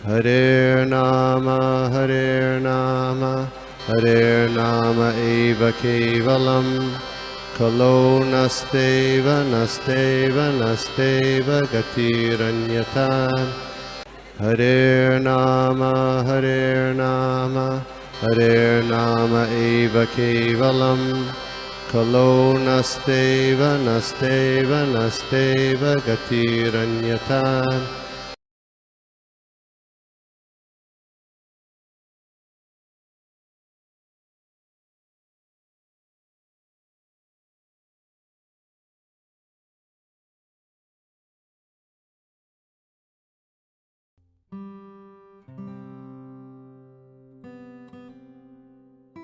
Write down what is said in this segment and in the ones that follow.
Hare Nama eva kevalam kalo nasteva nasteva nasteva gatiranyata. Hare Nama eva kevalam kalo nasteva nasteva nasteva gatiranyata.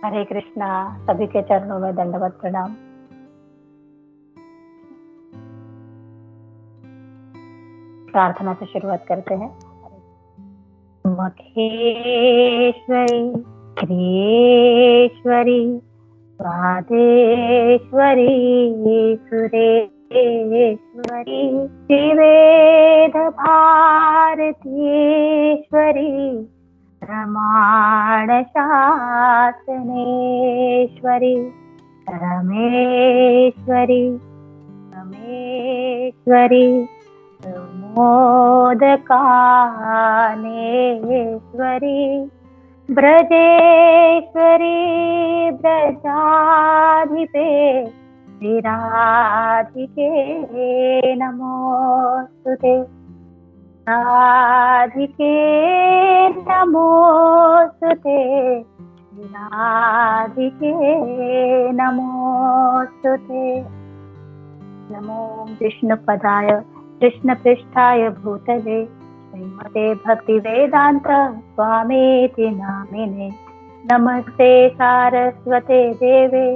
हरे कृष्णा। सभी के चरणों में दंडवत प्रणाम। प्रार्थना से शुरुआत करते हैं। मखेश्वरी श्रीश्वरी स्वादेश्वरी सुरेश्वरी श्रीवेद भारतीश्वरी प्रमाण शासनेश्वरी रमेश्वरी रमेश्वरी मोदकानेश्वरी ब्रजेश्वरी ब्रजाधिपे विराधिके नमोस्तुते राधिके नमोस्तुते राधिके नमोस्तुते। नमो विष्णुपदाय कृष्णपृष्ठाय भूतले श्रीमते भक्तिवेदान्त स्वामीति नामिने। नमस्ते सारस्वते देवे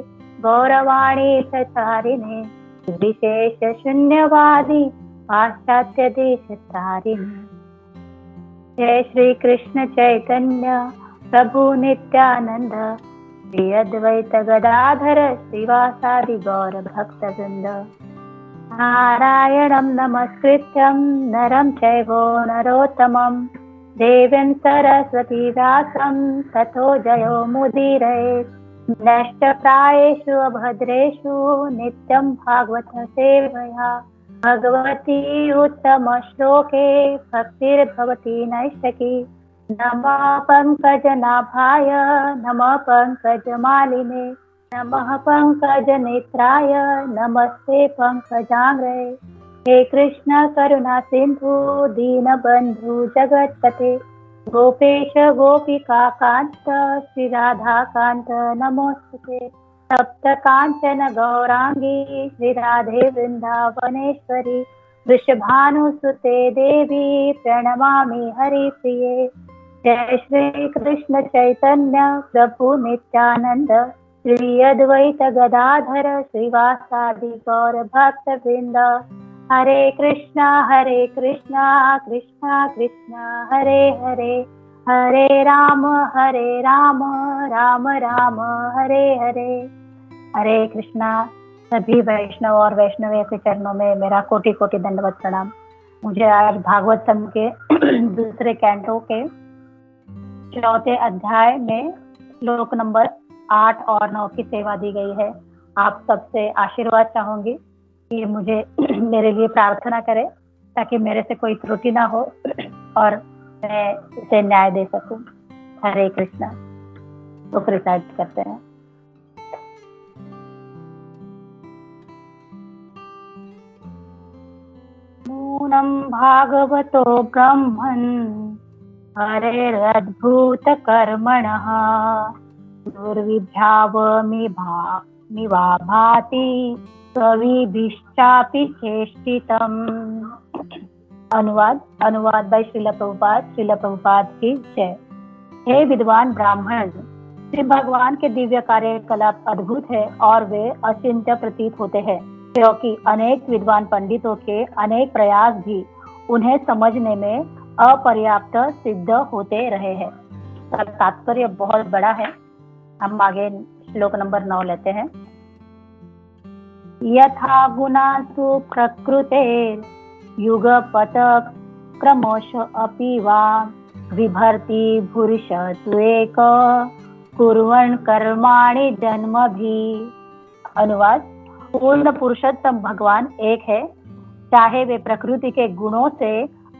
गौरवाणी प्रचारिणे विशेष शून्यवादी पाश्चात्य देश तारिणे। जय श्री कृष्ण चैतन्य प्रभु नित्यानंद श्री अद्वैत गदाधर श्रीवासादि गौर भक्तवृंद। नारायणं नमस्कृत्यं नरं चैव नरोत्तमं देवीं सरस्वती व्यासं ततो जयो मुदीरयेत्। नष्टप्रायेषु अभद्रेषु नित्यं भागवत सेवया भगवती उत्तम श्लोके भक्तिर्भवती नैष्ठकी। नमः पंकजनाभाय नमः पंकजमालिने नमः पंकजनेत्राय नमस्ते पंकजांग्रये। हे कृष्ण करुणा सिंधु दीनबंधु जगत्पते गोपेश गोपिका कांत श्री राधा कांत नमोस्तुते। सप्त कांचन गौरांगी श्री राधे वृंदावनेश्वरी वृषभानुसुते देवी प्रणमामि हरिप्रिये। जय श्री कृष्ण चैतन्य प्रभु नित्यानंद श्री अद्वैत गदाधर श्रीवासादि गौर भक्तवृंद। हरे कृष्णा कृष्णा कृष्णा हरे हरे हरे राम राम राम हरे हरे। हरे कृष्णा। सभी वैष्णव और वैष्णवी के चरणों में मेरा कोटि कोटि दंडवत प्रणाम। मुझे आज भागवतम के दूसरे कैंटो के चौथे अध्याय में श्लोक नंबर 8 और 9 की सेवा दी गई है। आप सबसे आशीर्वाद चाहूंगी कि मुझे मेरे लिए प्रार्थना करें ताकि मेरे से कोई त्रुटि ना हो और मैं इसे न्याय दे सकूं। हरे कृष्णा। तो रिसाइट करते हैं। नूनं भागवतो ब्रह्मन् हरेरद्भुत कर्मणः दुर्विभावमिवा भाति कविभिश्चापि चेष्टितम्। अनुवाद बाय श्रील प्रभुपाद की जय। हे विद्वान ब्राह्मण, श्री भगवान के दिव्य कार्यकलाप अद्भुत है और वे अचिंत्य प्रतीत होते हैं, क्योंकि अनेक विद्वान पंडितों के अनेक प्रयास भी उन्हें समझने में अपर्याप्त सिद्ध होते रहे हैं। तात्पर्य बहुत बड़ा है। हम आगे श्लोक नंबर 9 लेते हैं। यथा गुणासु प्रकृते युगपत क्रमश अपि वा विभर्ति पुरुष एक कुर्वन् कर्माणि जन्मभि। अनुवाद, पूर्ण पुरुषोत्तम भगवान एक है, चाहे वे प्रकृति के गुणों से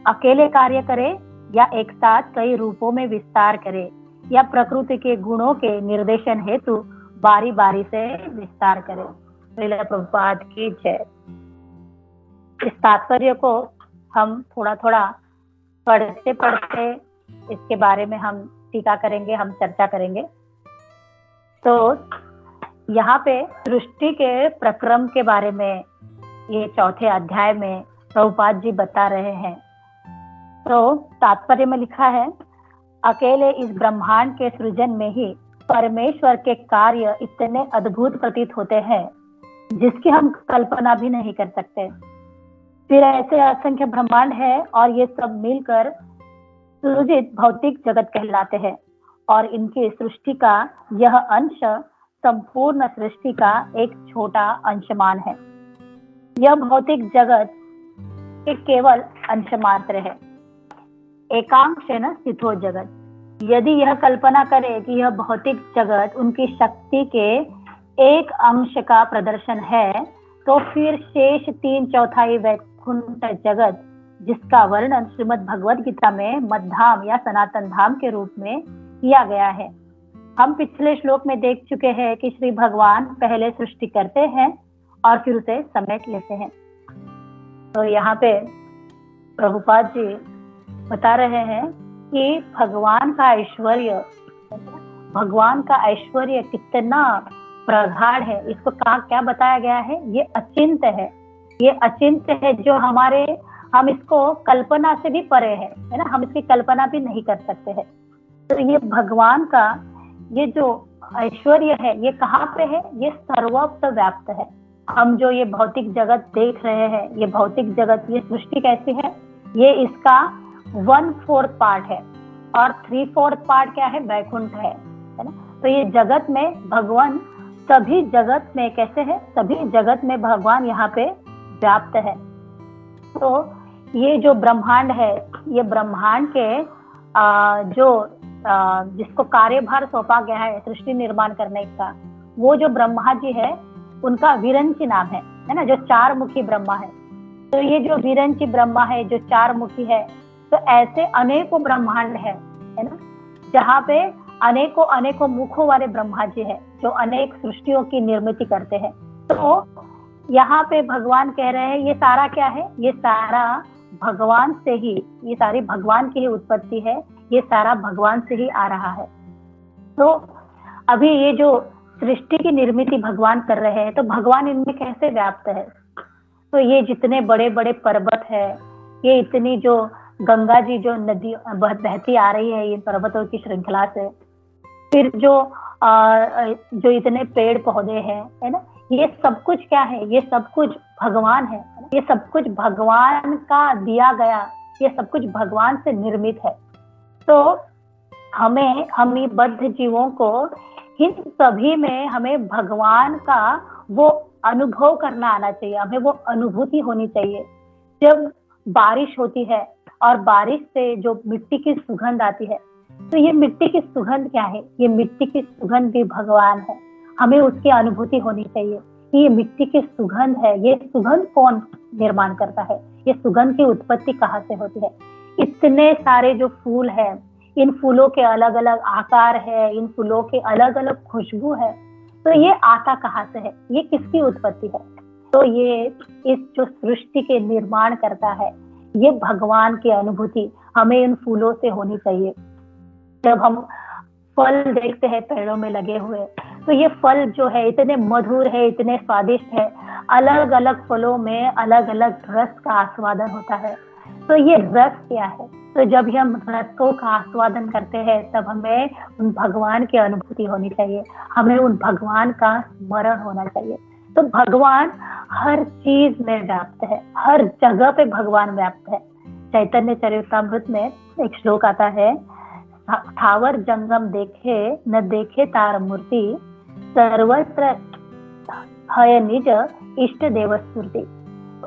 अकेले कार्य करे या एक साथ कई रूपों में विस्तार करे, या प्रकृति के गुणों के निर्देशन हेतु बारी बारी से विस्तार करे। श्रील प्रभुपाद की जय। इस तात्पर्य को हम थोड़ा थोड़ा पढ़ते पढ़ते इसके बारे में हम टीका करेंगे, हम चर्चा करेंगे। तो यहाँ पे सृष्टि के प्रक्रम के बारे में ये चौथे अध्याय में प्रभुपाद जी बता रहे हैं। तो तात्पर्य में लिखा है, अकेले इस ब्रह्मांड के सृजन में ही परमेश्वर के कार्य इतने अद्भुत प्रतीत होते हैं जिसकी हम कल्पना भी नहीं कर सकते। फिर ऐसे असंख्य ब्रह्मांड है और ये सब मिलकर सृजित भौतिक जगत कहलाते हैं, और इनकी सृष्टि का यह अंश संपूर्ण सृष्टि का एक छोटा अंशमान है। यह भौतिक जगत के केवल अंश मात्र है। एकांशेन स्थितो जगत। यदि यह कल्पना करे कि यह भौतिक जगत उनकी शक्ति के एक अंश का प्रदर्शन है, तो फिर शेष 3/4 वैकुंठ जगत, जिसका वर्णन श्रीमद् भगवद गीता में मद्धाम या सनातन धाम के रूप में किया गया है। हम पिछले श्लोक में देख चुके हैं कि श्री भगवान पहले सृष्टि करते हैं और फिर उसे समेट लेते हैं। तो यहाँ पे प्रभुपाद जी बता रहे हैं कि भगवान का ऐश्वर्य कितना प्रगाढ़ है। इसको क्या बताया गया है, ये अचिंत्य है। ये अचिंत्य है जो हम इसको कल्पना से भी परे है ना, हम इसकी कल्पना भी नहीं कर सकते हैं। तो ये भगवान का ये जो ऐश्वर्य है, ये कहाँ पे है, ये सर्वत्र व्याप्त है। हम जो ये भौतिक जगत देख रहे हैं, ये भौतिक जगत, ये सृष्टि कैसी है, ये इसका 1/4 पार्ट है और 3/4 पार्ट क्या है, वैकुंठ है ना। तो ये जगत में भगवान, सभी जगत में कैसे है, सभी जगत में भगवान यहाँ पे व्याप्त है। तो ये जो ब्रह्मांड है, ये ब्रह्मांड के जिसको कार्यभार सौंपा गया है सृष्टि निर्माण करने का, वो जो ब्रह्मा जी है उनका विरंची नाम है ना, जो 4 मुखी ब्रह्मा है। तो ये जो विरंची ब्रह्मा है, जो 4 मुखी है, तो ऐसे अनेकों ब्रह्मांड है ना, जहाँ पे अनेकों मुखों वाले ब्रह्मा जी है जो अनेक सृष्टियों की निर्मित करते हैं। तो यहाँ पे भगवान कह रहे हैं ये सारा क्या है, ये सारा भगवान से ही, ये सारी भगवान की ही उत्पत्ति है, ये सारा भगवान से ही आ रहा है। तो अभी ये जो सृष्टि की निर्मित भगवान कर रहे हैं, तो भगवान इनमें कैसे व्याप्त है। तो ये जितने बड़े बड़े पर्वत है, ये इतनी जो गंगा जी जो नदी बहती आ रही है इन पर्वतों की श्रृंखला से, फिर जो इतने पेड़ पौधे हैं है ना, ये सब कुछ क्या है, ये सब कुछ भगवान है। ये सब कुछ भगवान का दिया गया, ये सब कुछ भगवान से निर्मित है। तो हम ये बद्ध जीवों को इन सभी में हमें भगवान का वो अनुभव करना आना चाहिए, हमें वो अनुभूति होनी चाहिए। जब बारिश होती है और बारिश से जो मिट्टी की सुगंध आती है, तो ये मिट्टी की सुगंध क्या है, ये मिट्टी की सुगंध भी भगवान है। हमें उसकी अनुभूति होनी चाहिए कि ये मिट्टी की सुगंध है, ये सुगंध कौन निर्माण करता है, ये सुगंध की उत्पत्ति कहाँ से होती है। इतने सारे जो फूल है, इन फूलों के अलग अलग आकार है, इन फूलों के अलग अलग खुशबू है, तो ये आता कहाँ से है, ये किसकी उत्पत्ति है। तो ये इस जो सृष्टि के निर्माण करता है, ये भगवान की अनुभूति हमें इन फूलों से होनी चाहिए। जब हम फल देखते हैं पेड़ों में लगे हुए, तो ये फल जो है इतने मधुर है, इतने स्वादिष्ट है, अलग अलग फलों में अलग अलग रस का आस्वादन होता है। तो ये रस क्या है, तो जब हम रसों का आस्वादन करते हैं तब हमें उन भगवान की अनुभूति होनी चाहिए, हमें उन भगवान का स्मरण होना चाहिए। तो भगवान हर चीज में व्याप्त है, हर जगह पे भगवान व्याप्त है। चैतन्य चरितामृत में एक श्लोक आता है, स्थावर जंगम देखे न देखे तार मूर्ति, सर्वत्र हय निज इष्ट देव स्फूर्ति।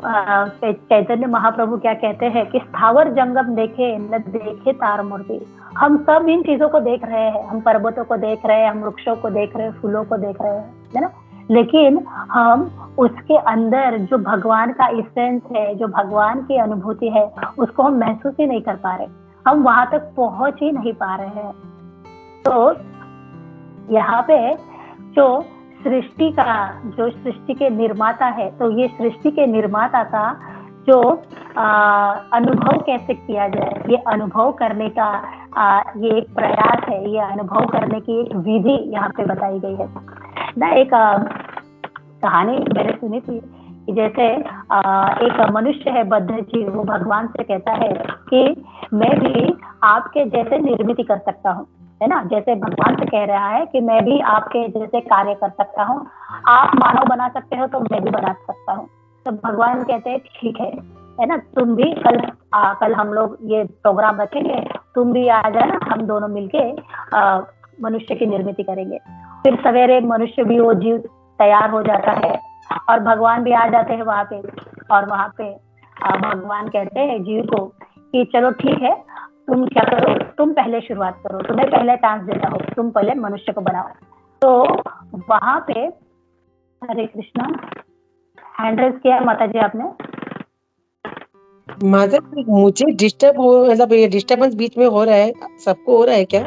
चैतन्य महाप्रभु क्या कहते हैं कि स्थावर जंगम देखे न देखे तार मूर्ति। हम सब इन चीजों को देख रहे हैं, हम पर्वतों को देख रहे हैं, हम वृक्षों को देख रहे हैं, फूलों को देख रहे हैं, है ना, लेकिन हम उसके अंदर जो भगवान का इसेंस है, जो भगवान की अनुभूति है, उसको हम महसूस ही नहीं कर पा रहे, हम वहां तक पहुंच ही नहीं पा रहे हैं। तो यहाँ पे जो सृष्टि के निर्माता है, तो ये सृष्टि के निर्माता का जो अनुभव कैसे किया जाए, ये अनुभव करने का ये एक प्रयास है, ये अनुभव करने की एक विधि यहाँ पे बताई गई है ना। एक कहानी मैंने सुनी थी कि जैसे एक मनुष्य है बद्ध जीव, वो भगवान से कहता है कि मैं भी आपके जैसे निर्मित कर सकता हूँ, है ना, जैसे भगवान से कह रहा है कि मैं भी आपके जैसे कार्य कर सकता हूँ, आप मानव बना सकते हो तो मैं भी बना सकता हूँ। तो भगवान कहते हैं ठीक है ना, तुम भी कल हम लोग ये प्रोग्राम रखेंगे, तुम भी आ जाना, हम दोनों मिलके मनुष्य की निर्मित करेंगे। फिर सवेरे मनुष्य भी, वो जीव तैयार हो जाता है और भगवान भी आ जाते हैं वहां पे, और वहां पे भगवान कहते हैं जीव को कि चलो ठीक है, तुम क्या करो, तुम पहले शुरुआत करो, तुम्हें पहले चांस देता हूँ, तुम पहले मनुष्य को बनाओ। तो वहां पे हरे कृष्णा, हैंड रेज किया माता जी आपने। माता जी मुझे डिस्टर्ब हो, मतलब ये डिस्टर्बेंस बीच में हो रहा है, सबको हो रहा है क्या?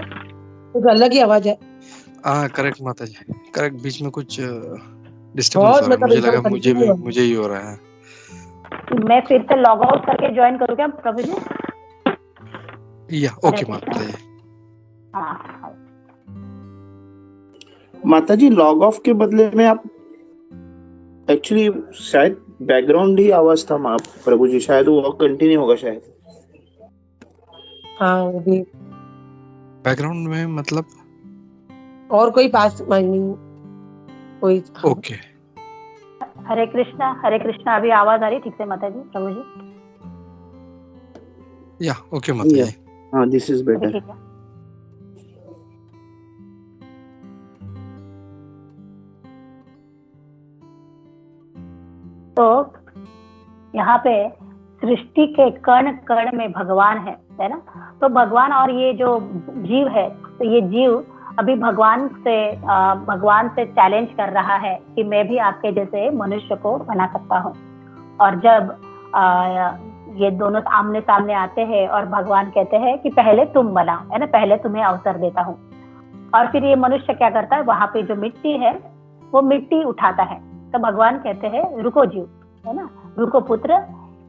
कुछ अलग ही आवाज है। करेक्ट माता जी, करेक्ट, बीच में कुछ डिस्टर्बेंस बहुत हो रहा है, मुझे लगा कंटिन्यू मुझे ही हो रहा है। मैं फिर से लॉग आउट करके ज्वाइन करूँ क्या प्रभु जी? या ओके माता जी। हाँ माता जी, लॉग ऑफ के बदले में आप एक्चुअली शायद बैकग्राउंड ही आवाज था प्रभु जी, शायद वो कंटिन्यू होगा शायद। हाँ वो भी बैकग्राउंड में मतलब और कोई पास कोई। ओके। हरे कृष्णा, अभी आवाज आ रही ठीक से माता जी, प्रभु जी? या ओके माता जी। हाँ, दिस इज बेटर। ठीक है। तो यहाँ पे सृष्टि के कण कण में भगवान है ना। तो भगवान और ये जो जीव है, तो ये जीव अभी भगवान से चैलेंज कर रहा है कि मैं भी आपके जैसे मनुष्य को बना सकता हूँ। और जब ये दोनों आमने सामने आते हैं और भगवान कहते हैं कि पहले तुम बनाओ, है ना, पहले तुम्हें अवसर देता हूँ। और फिर ये मनुष्य क्या करता है, वहां पे जो मिट्टी है वो मिट्टी उठाता है। तो भगवान कहते हैं रुको जीव, है ना, रुको पुत्र,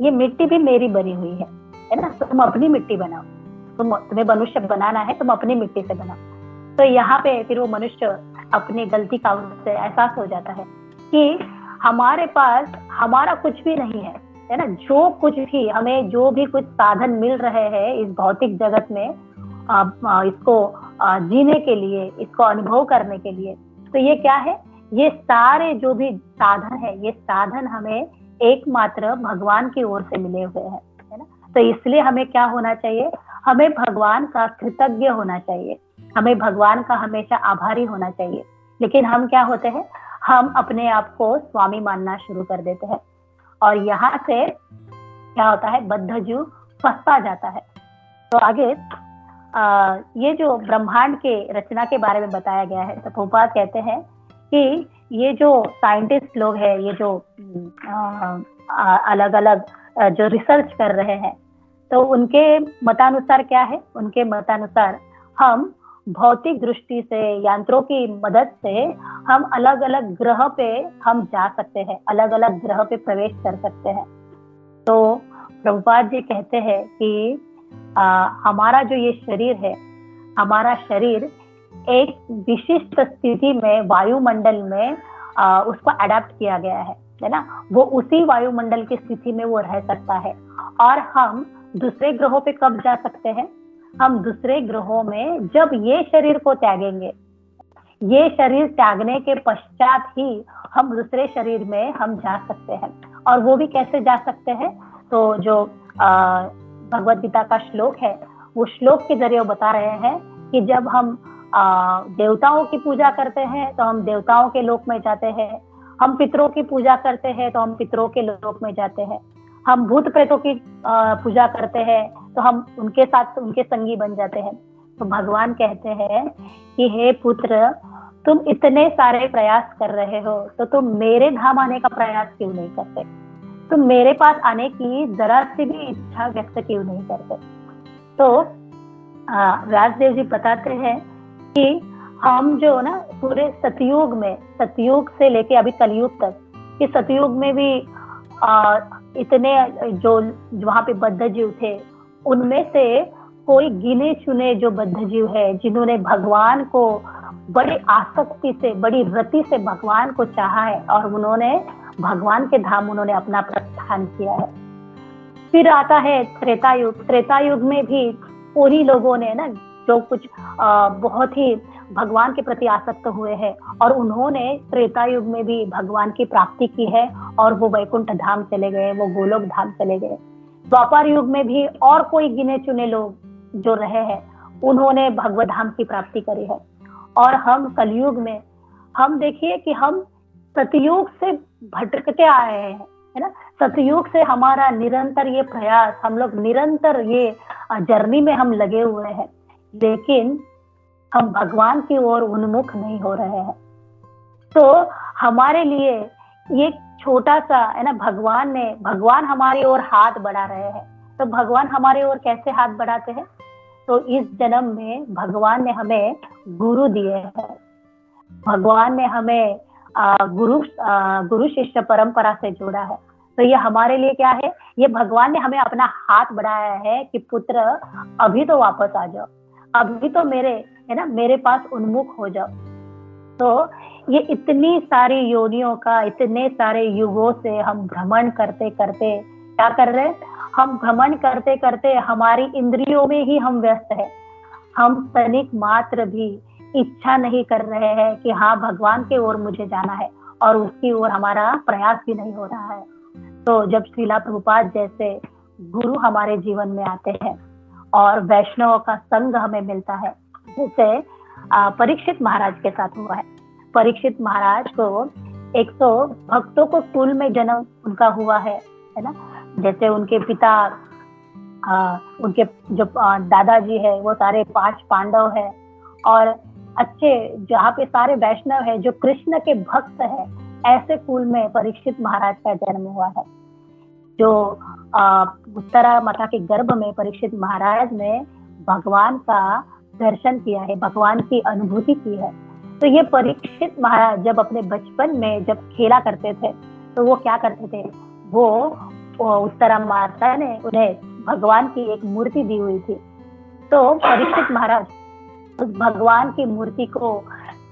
ये मिट्टी भी मेरी बनी हुई है ना, तुम अपनी मिट्टी बनाओ, तुम्हें मनुष्य बनाना है, तुम अपनी मिट्टी से बनाओ। तो यहाँ पे फिर वो मनुष्य अपनी गलती का उससे एहसास हो जाता है कि हमारे पास हमारा कुछ भी नहीं है ना, जो कुछ भी हमें, जो भी कुछ साधन मिल रहे हैं इस भौतिक जगत में, इसको जीने के लिए, इसको अनुभव करने के लिए, तो ये क्या है, ये सारे जो भी साधन है, ये साधन हमें एकमात्र भगवान की ओर से मिले हुए हैं, है ना। तो इसलिए हमें क्या होना चाहिए, हमें भगवान का कृतज्ञ होना चाहिए, हमें भगवान का हमेशा आभारी होना चाहिए। लेकिन हम क्या होते हैं, हम अपने आप को स्वामी मानना शुरू कर देते हैं और यहाँ से क्या होता है, बद्ध जीव फंसता जाता है। तो आगे ये जो ब्रह्मांड के रचना के बारे में बताया गया है, तो प्रभुपाद कहते हैं कि ये जो साइंटिस्ट लोग हैं, ये जो अलग अलग जो रिसर्च कर रहे हैं, तो उनके मतानुसार क्या है, उनके मतानुसार हम भौतिक दृष्टि से, यंत्रों की मदद से हम अलग अलग ग्रह पे हम जा सकते हैं, अलग अलग ग्रह पे प्रवेश कर सकते हैं। तो प्रभुपाद जी कहते हैं कि हमारा जो ये शरीर है, हमारा शरीर एक विशिष्ट स्थिति में वायुमंडल में उसको अडेप्ट किया गया है ना, वो उसी वायुमंडल की स्थिति में वो रह सकता है। और हम दूसरे ग्रहों पे कब जा सकते हैं, हम दूसरे ग्रहों में जब ये शरीर को त्यागेंगे, ये शरीर त्यागने के पश्चात ही हम दूसरे शरीर में हम जा सकते हैं। और वो भी कैसे जा सकते हैं, तो जो भगवद गीता का श्लोक है, वो श्लोक के जरिए बता रहे हैं कि जब हम देवताओं की पूजा करते हैं तो हम देवताओं के लोक में जाते हैं, हम पितरों की पूजा करते हैं तो हम पितरों के लोक में जाते हैं, हम भूत प्रेतों की पूजा करते हैं तो हम उनके साथ उनके संगी बन जाते हैं। तो भगवान कहते हैं कि हे पुत्र, तुम इतने सारे प्रयास कर रहे हो तो तुम मेरे धाम आने का प्रयास क्यों नहीं करते? तुम मेरे पास आने की जरा सी भी इच्छा व्यक्त क्यों नहीं करते? तो व्यासदेव जी बताते हैं कि हम जो ना पूरे सतयुग में, सतयुग से लेके अभी कलयुग तक, कि सतयुग में भी इतने जो वहां पे बद्ध जीव थे, उनमें से कोई गिने चुने जो बद्ध जीव है जिन्होंने भगवान को बड़ी आसक्ति से, बड़ी रति से भगवान को चाहा है और उन्होंने भगवान के धाम उन्होंने अपना प्रस्थान किया है। फिर आता है त्रेता युग। त्रेता युग में भी उन्हीं लोगों ने ना जो कुछ बहुत ही भगवान के प्रति आसक्त हुए हैं और उन्होंने त्रेता युग में भी भगवान की प्राप्ति की है और वो वैकुंठ धाम चले गए, वो गोलोक धाम चले गए। द्वापर युग में भी और कोई गिने चुने लोग जो रहे हैं उन्होंने भगवत धाम की प्राप्ति करी है। और हम कलयुग में, हम देखिए कि हम सतयुग से भटकते आए हैं, है ना। सतयुग से हमारा निरंतर ये प्रयास, हम लोग निरंतर ये जर्नी में हम लगे हुए हैं, लेकिन हम भगवान की ओर उन्मुख नहीं हो रहे हैं। तो हमारे लिए ये छोटा सा, है ना, भगवान हमारी ओर हाथ बढ़ा रहे हैं। तो भगवान हमारे ओर कैसे हाथ बढ़ाते हैं? तो इस जन्म में भगवान ने हमें गुरु दिए हैं, भगवान ने हमें गुरु शिष्य परंपरा से जोड़ा है। तो ये हमारे लिए क्या है? ये भगवान ने हमें अपना हाथ बढ़ाया है कि पुत्र अभी तो वापस आ जाओ, अभी तो मेरे पास उन्मुख हो जाओ। तो ये इतनी सारी योनियों का, इतने सारे युगों से हम भ्रमण करते करते क्या कर रहे हैं? हम भ्रमण करते करते हमारी इंद्रियों में ही हम व्यस्त है। हम तनिक मात्र भी इच्छा नहीं कर रहे हैं कि हाँ भगवान के ओर मुझे जाना है, और उसकी ओर हमारा प्रयास भी नहीं हो रहा है। तो जब श्रीला प्रभुपाद जैसे गुरु हमारे जीवन में आते हैं और वैष्णव का संग हमें मिलता है, जैसे परीक्षित महाराज के साथ हुआ है। परीक्षित महाराज को 100 भक्तों को कुल में जन्म उनका हुआ है ना। जैसे उनके पिता, उनके जो दादाजी है वो सारे 5 पांडव है, और अच्छे जहाँ पे सारे वैष्णव है जो कृष्ण के भक्त है, ऐसे कुल में परीक्षित महाराज का जन्म हुआ है। जो उत्तरा माता के गर्भ में परीक्षित महाराज ने भगवान का दर्शन किया है, भगवान की अनुभूति की है। तो ये परीक्षित महाराज जब अपने बचपन में जब खेला करते थे तो वो क्या करते थे? वो उत्तरा माता ने उन्हें भगवान की एक मूर्ति दी हुई थी। तो परीक्षित महाराज उस भगवान की मूर्ति को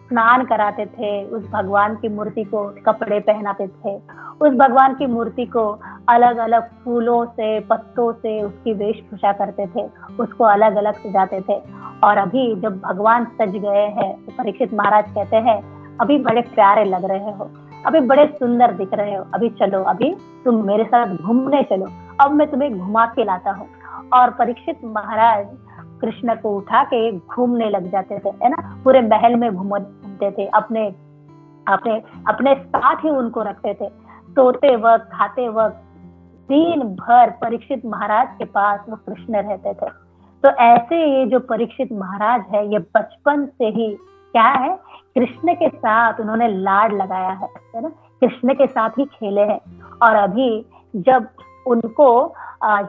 स्नान कराते थे, उस भगवान की मूर्ति को कपड़े पहनाते थे, उस भगवान की मूर्ति को अलग अलग फूलों से, पत्तों से उसकी वेशभूषा करते थे, उसको अलग अलग सजाते थे। और अभी जब भगवान सज गए हैं तो परीक्षित महाराज कहते हैं, अभी बड़े प्यारे लग रहे हो, अभी बड़े सुंदर दिख रहे हो, अभी चलो, अभी तुम मेरे साथ घूमने चलो, अब मैं तुम्हें घुमा के लाता हूँ। और परीक्षित महाराज कृष्ण को उठा के घूमने लग जाते थे, है ना। पूरे महल में घूमते थे, अपने साथ ही उनको रखते थे। सोते वक्त, खाते वक्त, दिन भर परीक्षित महाराज के पास वो कृष्ण रहते थे। तो ऐसे ये जो परीक्षित महाराज है, ये बचपन से ही क्या है, कृष्ण के साथ उन्होंने लाड लगाया है ना, कृष्ण के साथ ही खेले हैं। और अभी जब उनको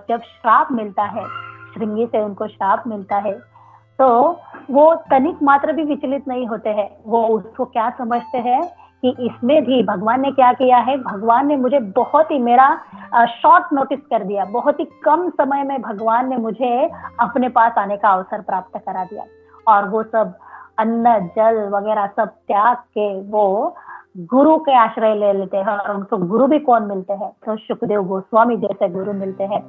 जब श्राप मिलता है, श्रृंगी से उनको श्राप मिलता है, तो वो तनिक मात्र भी विचलित नहीं होते हैं। वो उसको क्या समझते हैं कि इसमें भी भगवान ने क्या किया है, भगवान ने मुझे बहुत ही, मेरा शॉर्ट नोटिस कर दिया, बहुत ही कम समय में भगवान ने मुझे अपने पास आने का अवसर प्राप्त करा दिया। और वो सब अन्न जल वगैरह सब त्याग के वो गुरु के आश्रय ले लेते हैं। और उनको गुरु भी कौन मिलते हैं? तो सुखदेव गोस्वामी जैसे गुरु मिलते हैं।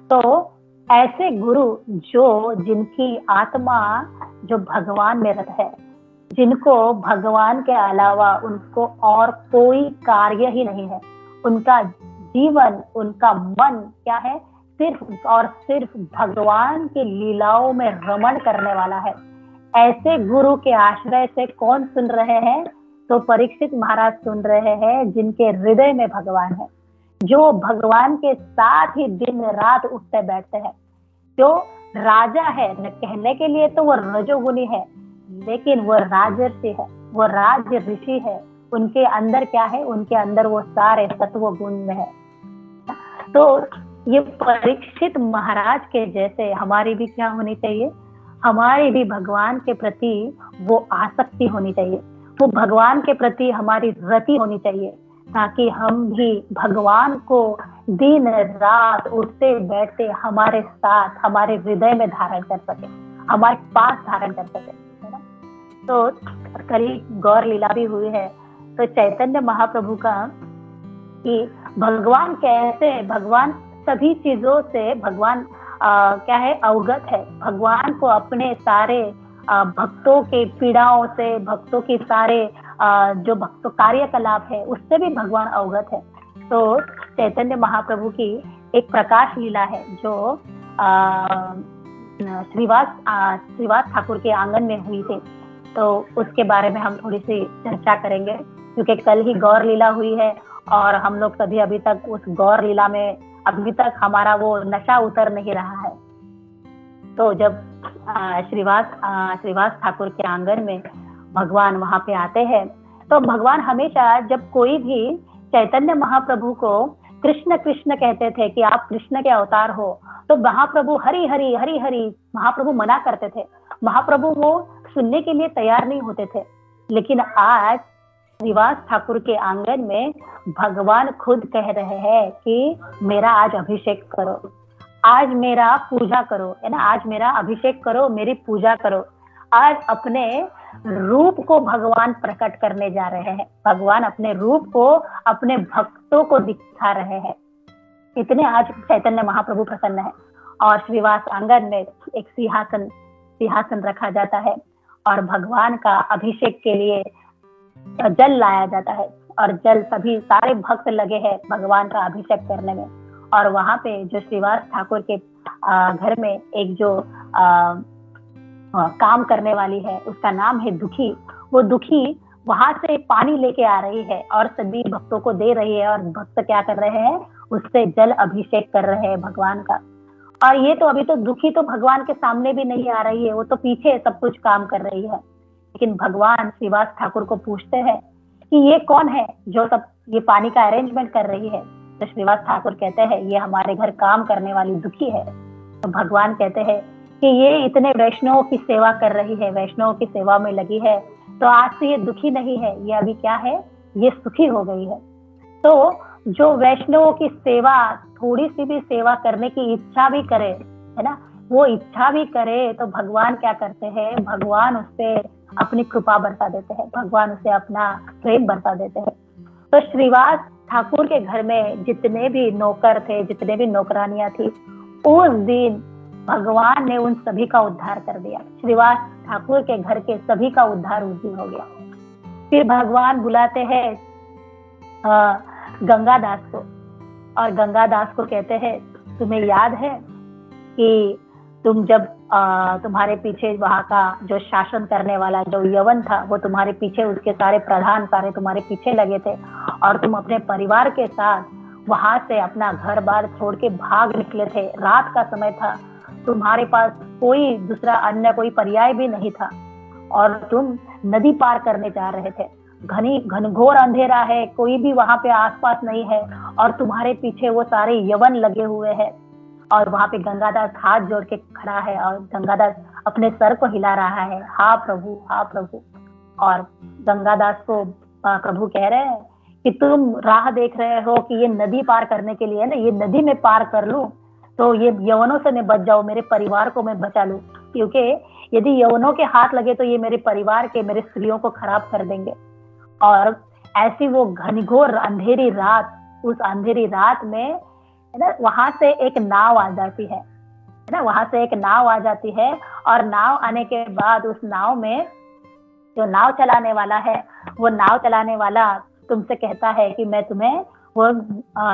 तो ऐसे गुरु जिनकी आत्मा जो भगवान में रत है, जिनको भगवान के अलावा उनको और कोई कार्य ही नहीं है, उनका जीवन, उनका मन क्या है, सिर्फ और सिर्फ भगवान की लीलाओं में रमण करने वाला है। ऐसे गुरु के आश्रय से कौन सुन रहे हैं? तो परीक्षित महाराज सुन रहे हैं जिनके हृदय में भगवान है, जो भगवान के साथ ही दिन रात उठते बैठते हैं, जो राजा है। न कहने के लिए तो वो रजोगुनी है, लेकिन वो राजर्षि है, वो राज ऋषि है। उनके अंदर क्या है? उनके अंदर वो सारे तत्व गुण में है। तो ये परीक्षित महाराज के जैसे हमारी भी क्या होनी चाहिए? हमारी भी भगवान के प्रति वो आसक्ति होनी चाहिए, वो भगवान के प्रति हमारी रति होनी चाहिए, ताकि हम भी भगवान को दिन रात उठते बैठते हमारे साथ, हमारे हृदय में धारण कर सके, हमारे पास धारण कर सके, है ना। तो कल गौर लीला भी हुई है, तो चैतन्य महाप्रभु का कि भगवान कैसे, भगवान सभी चीजों से भगवान क्या है? अवगत है। भगवान को अपने सारे भक्तों के पीड़ाओं से, भक्तों की सारे जो भक्तों कार्यकलाप है उससे भी भगवान अवगत है। तो चैतन्य महाप्रभु की एक प्रकाश लीला है जो श्रीवास ठाकुर के आंगन में हुई थी, तो उसके बारे में हम थोड़ी सी चर्चा करेंगे, क्योंकि कल ही गौर लीला हुई है और हम लोग सभी अभी तक उस गौर लीला में अभी तक हमारा वो नशा उतर नहीं रहा है। तो जब श्रीवास ठाकुर के आंगन में भगवान वहां पे आते हैं, तो भगवान हमेशा जब कोई भी चैतन्य महाप्रभु को कृष्ण कृष्ण कहते थे कि आप कृष्ण के अवतार हो, तो महाप्रभु हरि हरि हरि हरि महाप्रभु मना करते थे। महाप्रभु वो सुनने के लिए तैयार नहीं होते थे। लेकिन आज श्रीवास ठाकुर के आंगन में भगवान खुद कह रहे हैं कि मेरा आज अभिषेक करो, आज मेरा पूजा करो, है ना, आज मेरा अभिषेक करो, मेरी पूजा करो। आज अपने रूप को भगवान प्रकट करने जा रहे हैं। भगवान अपने रूप को अपने भक्तों को दिखा रहे हैं। इतने आज चैतन्य महाप्रभु प्रसन्न है। और श्रीवास आंगन में एक सिंहासन रखा जाता है और भगवान का अभिषेक के लिए जल लाया जाता है, और जल सभी सारे भक्त लगे हैं भगवान का अभिषेक करने में। और वहां पे जो श्रीवास ठाकुर के घर में एक जो काम करने वाली है, उसका नाम है दुखी। वो दुखी वहां से पानी लेके आ रही है और सभी भक्तों को दे रही है, और भक्त क्या कर रहे हैं? उससे जल अभिषेक कर रहे हैं भगवान का। और ये तो अभी तो दुखी तो भगवान के सामने भी नहीं आ रही है, वो तो पीछे सब कुछ काम कर रही है। लेकिन भगवान श्रीवास ठाकुर को पूछते हैं कि ये कौन है जो सब ये पानी का अरेंजमेंट कर रही है? तो श्रीवास ठाकुर कहते हैं ये हमारे घर काम करने वाली दुखी है। तो भगवान कहते हैं कि ये इतने वैष्णवों की सेवा कर रही है, वैष्णवों की सेवा में लगी है, तो आज से ये दुखी नहीं है, ये अभी क्या है? ये सुखी हो गई है। तो जो वैष्णवों की सेवा, थोड़ी सी भी सेवा करने की इच्छा भी करे, है ना, वो इच्छा भी करे, तो भगवान क्या करते हैं? भगवान उससे अपनी कृपा बरसा देते हैं, भगवान उसे अपना प्रेम बरसा देते हैं। तो श्रीवास ठाकुर के घर में जितने भी नौकर थे, जितने भी नौकरानियां थी, उस दिन भगवान ने उन सभी का उद्धार कर दिया। श्रीवास ठाकुर के घर के सभी का उद्धार उस दिन हो गया। फिर भगवान बुलाते हैं गंगादास को, और गंगादास को कहते हैं तुम्हें याद है कि तुम जब तुम्हारे पीछे वहां का जो शासन करने वाला जो यवन था, वो तुम्हारे पीछे, उसके सारे प्रधान सारे तुम्हारे पीछे लगे थे, और तुम अपने परिवार के साथ वहां से अपना घर बार छोड़ के भाग निकले थे। रात का समय था, तुम्हारे पास कोई दूसरा अन्य कोई पर्याय भी नहीं था, और तुम नदी पार करने जा रहे थे। घनघोर अंधेरा है, कोई भी वहां पे आसपास नहीं है, और तुम्हारे पीछे वो सारे यवन लगे हुए हैं। और वहां पे गंगादास हाथ जोड़ के खड़ा है, और गंगादास अपने सर को हिला रहा है, हा प्रभु, हा प्रभु। और गंगादास को प्रभु कह रहे हैं कि तुम राह देख रहे हो कि ये नदी पार करने के लिए ना, ये नदी में पार कर लूं तो ये यवनों से मैं बच जाऊं, मेरे परिवार को मैं बचा लूं, क्योंकि यदि यवनों के हाथ लगे तो ये मेरे परिवार के, मेरे स्त्रियों को खराब कर देंगे। और ऐसी वो घनघोर अंधेरी रात, उस अंधेरी रात में, है ना, वहां से एक नाव आ जाती है ना, वहां से एक नाव आ जाती है। और नाव आने के बाद उस नाव में जो नाव चलाने वाला है, वो नाव चलाने वाला तुमसे कहता है कि मैं तुम्हें वो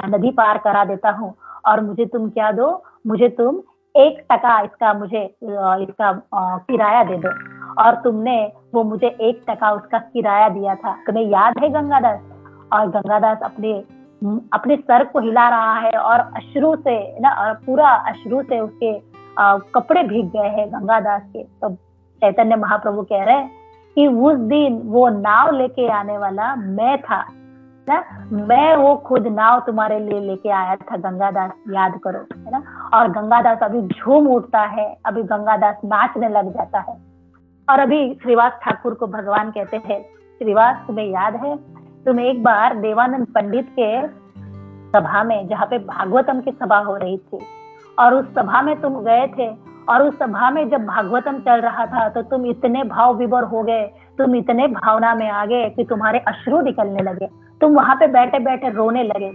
नदी पार करा देता हूँ, और मुझे तुम क्या दो? मुझे तुम 1 टका इसका मुझे इसका किराया दे दो। और तुमने वो मुझे 1 टका उसका किराया दिया था, तुम्हें याद है गंगादास? और गंगादास अपने सर को हिला रहा है और अश्रु से ना, पूरा अश्रु से उसके कपड़े भीग गए हैं गंगादास के। तो चैतन्य महाप्रभु कह रहे हैं कि उस दिन वो नाव लेके आने वाला मैं था ना, मैं वो खुद नाव तुम्हारे लिए लेके आया था गंगादास, याद करो, है ना। और गंगादास अभी झूम उठता है, अभी गंगादास नाचने लग जाता है। और अभी श्रीवास ठाकुर को भगवान कहते हैं, श्रीवास तुम्हें याद है, तुम एक बार देवानंद पंडित के सभा में, जहाँ पे भागवतम की सभा हो रही थी, और उस सभा में तुम गए थे, और उस सभा में जब भागवतम चल रहा था तो तुम इतने भाव विभोर हो गए, तुम इतने भावना में आ गए कि तुम्हारे अश्रु निकलने लगे, तुम वहां पे बैठे बैठे रोने लगे।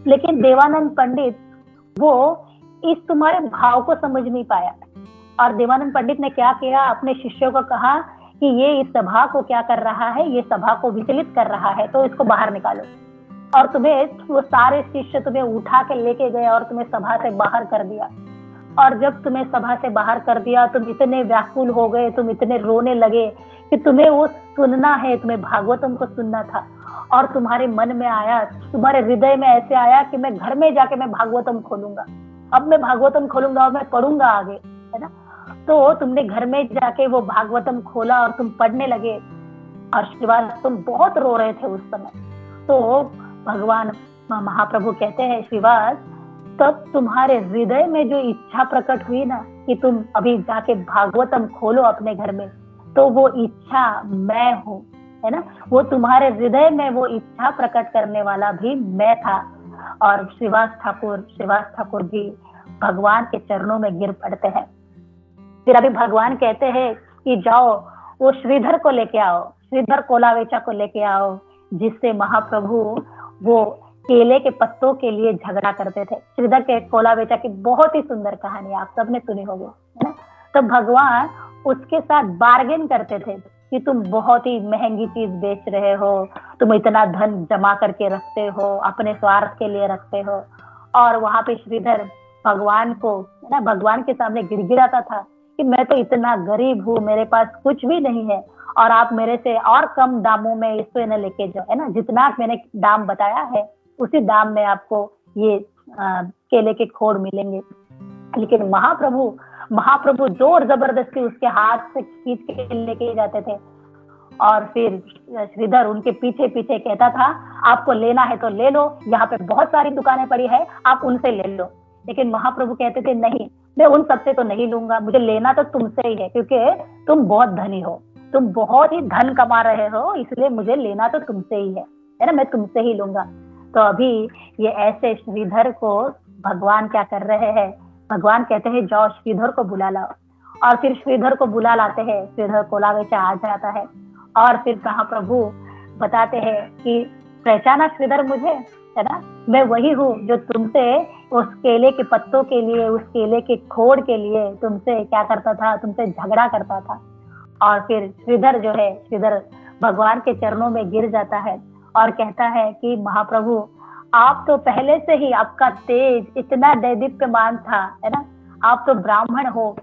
लेकिन देवानंद पंडित वो इस तुम्हारे भाव को समझ नहीं पाया, और देवानंद पंडित ने क्या किया, अपने शिष्यों को कहा कि ये इस सभा को क्या कर रहा है, ये सभा को विचलित कर रहा है, तो इसको बाहर निकालो। और तुम्हें वो सारे शिष्य तुम्हें उठा के लेके गए और तुम्हें सभा से बाहर कर दिया। और जब तुम्हें सभा से बाहर कर दिया, तुम इतने व्याकुल हो गए, तुम इतने रोने लगे कि तुम्हें वो सुनना है, तुम्हें भागवतम को सुनना था। और तुम्हारे मन में आया, तुम्हारे हृदय में ऐसे आया कि मैं घर में जाके मैं भागवतम खोलूंगा, अब मैं भागवतम खोलूंगा और मैं पढ़ूंगा आगे, है ना। तो तुमने घर में जाके वो भागवतम खोला और तुम पढ़ने लगे। और श्रीवास तुम बहुत रो रहे थे उस समय। तो भगवान महाप्रभु कहते हैं, श्रीवास तब तुम्हारे हृदय में जो इच्छा प्रकट हुई ना कि तुम अभी जाके भागवतम खोलो अपने घर में, तो वो इच्छा मैं हूँ, है ना। वो तुम्हारे हृदय में वो इच्छा प्रकट करने वाला भी मैं था। और श्रीवास ठाकुर भी भगवान के चरणों में गिर पड़ते हैं। फिर अभी भगवान कहते हैं कि जाओ वो श्रीधर को लेके आओ, श्रीधर कोलावेचा को लेके आओ, जिससे महाप्रभु वो केले के पत्तों के लिए झगड़ा करते थे। श्रीधर के कोलावेचा की बहुत ही सुंदर कहानी आप सबने सुनी होगी, है ना। तो भगवान उसके साथ बार्गेन करते थे कि तुम बहुत ही महंगी चीज बेच रहे हो, तुम इतना धन जमा करके रखते हो, अपने स्वार्थ के लिए रखते हो। और वहां पे श्रीधर भगवान को, है ना, भगवान के सामने गिड़गिड़ाता था कि मैं तो इतना गरीब हूँ, मेरे पास कुछ भी नहीं है, और आप मेरे से और कम दामों में इसको न लेके जाओ, है ना, जितना मैंने दाम बताया है उसी दाम में आपको ये केले के खोड़ मिलेंगे। लेकिन महाप्रभु जोर जबरदस्ती उसके हाथ से खींच के लेके जाते थे। और फिर श्रीधर उनके पीछे पीछे कहता था, आपको लेना है तो ले लो, यहाँ पे बहुत सारी दुकानें पड़ी है, आप उनसे ले लो। लेकिन महाप्रभु कहते थे, नहीं, मैं उन सबसे तो नहीं लूंगा, मुझे लेना तो तुमसे ही है, क्योंकि तुम बहुत धनी हो, तुम बहुत ही धन कमा रहे हो, इसलिए मुझे लेना तो तुमसे ही है ना, मैं तुमसे ही लूंगा। तो अभी ये ऐसे श्रीधर को भगवान क्या कर रहे हैं, भगवान कहते हैं जाओ श्रीधर को बुला लाओ। और फिर श्रीधर को बुला लाते हैं, श्रीधर कोलावेचा आ जाता है। और फिर महाप्रभु बताते हैं कि पहचाना श्रीधर मुझे, है ना, मैं वही हूँ जो तुमसे उस केले के पत्तों के लिए, उस केले के खोड़ के लिए तुमसे क्या करता था, तुमसे झगड़ा करता था। और फिर श्रीधर जो है, श्रीधर भगवान के चरणों में गिर जाता है और कहता है कि महाप्रभु आप तो पहले से ही, आपका तेज इतना दैदीप्यमान था, है ना, आप तो ब्राह्मण हो,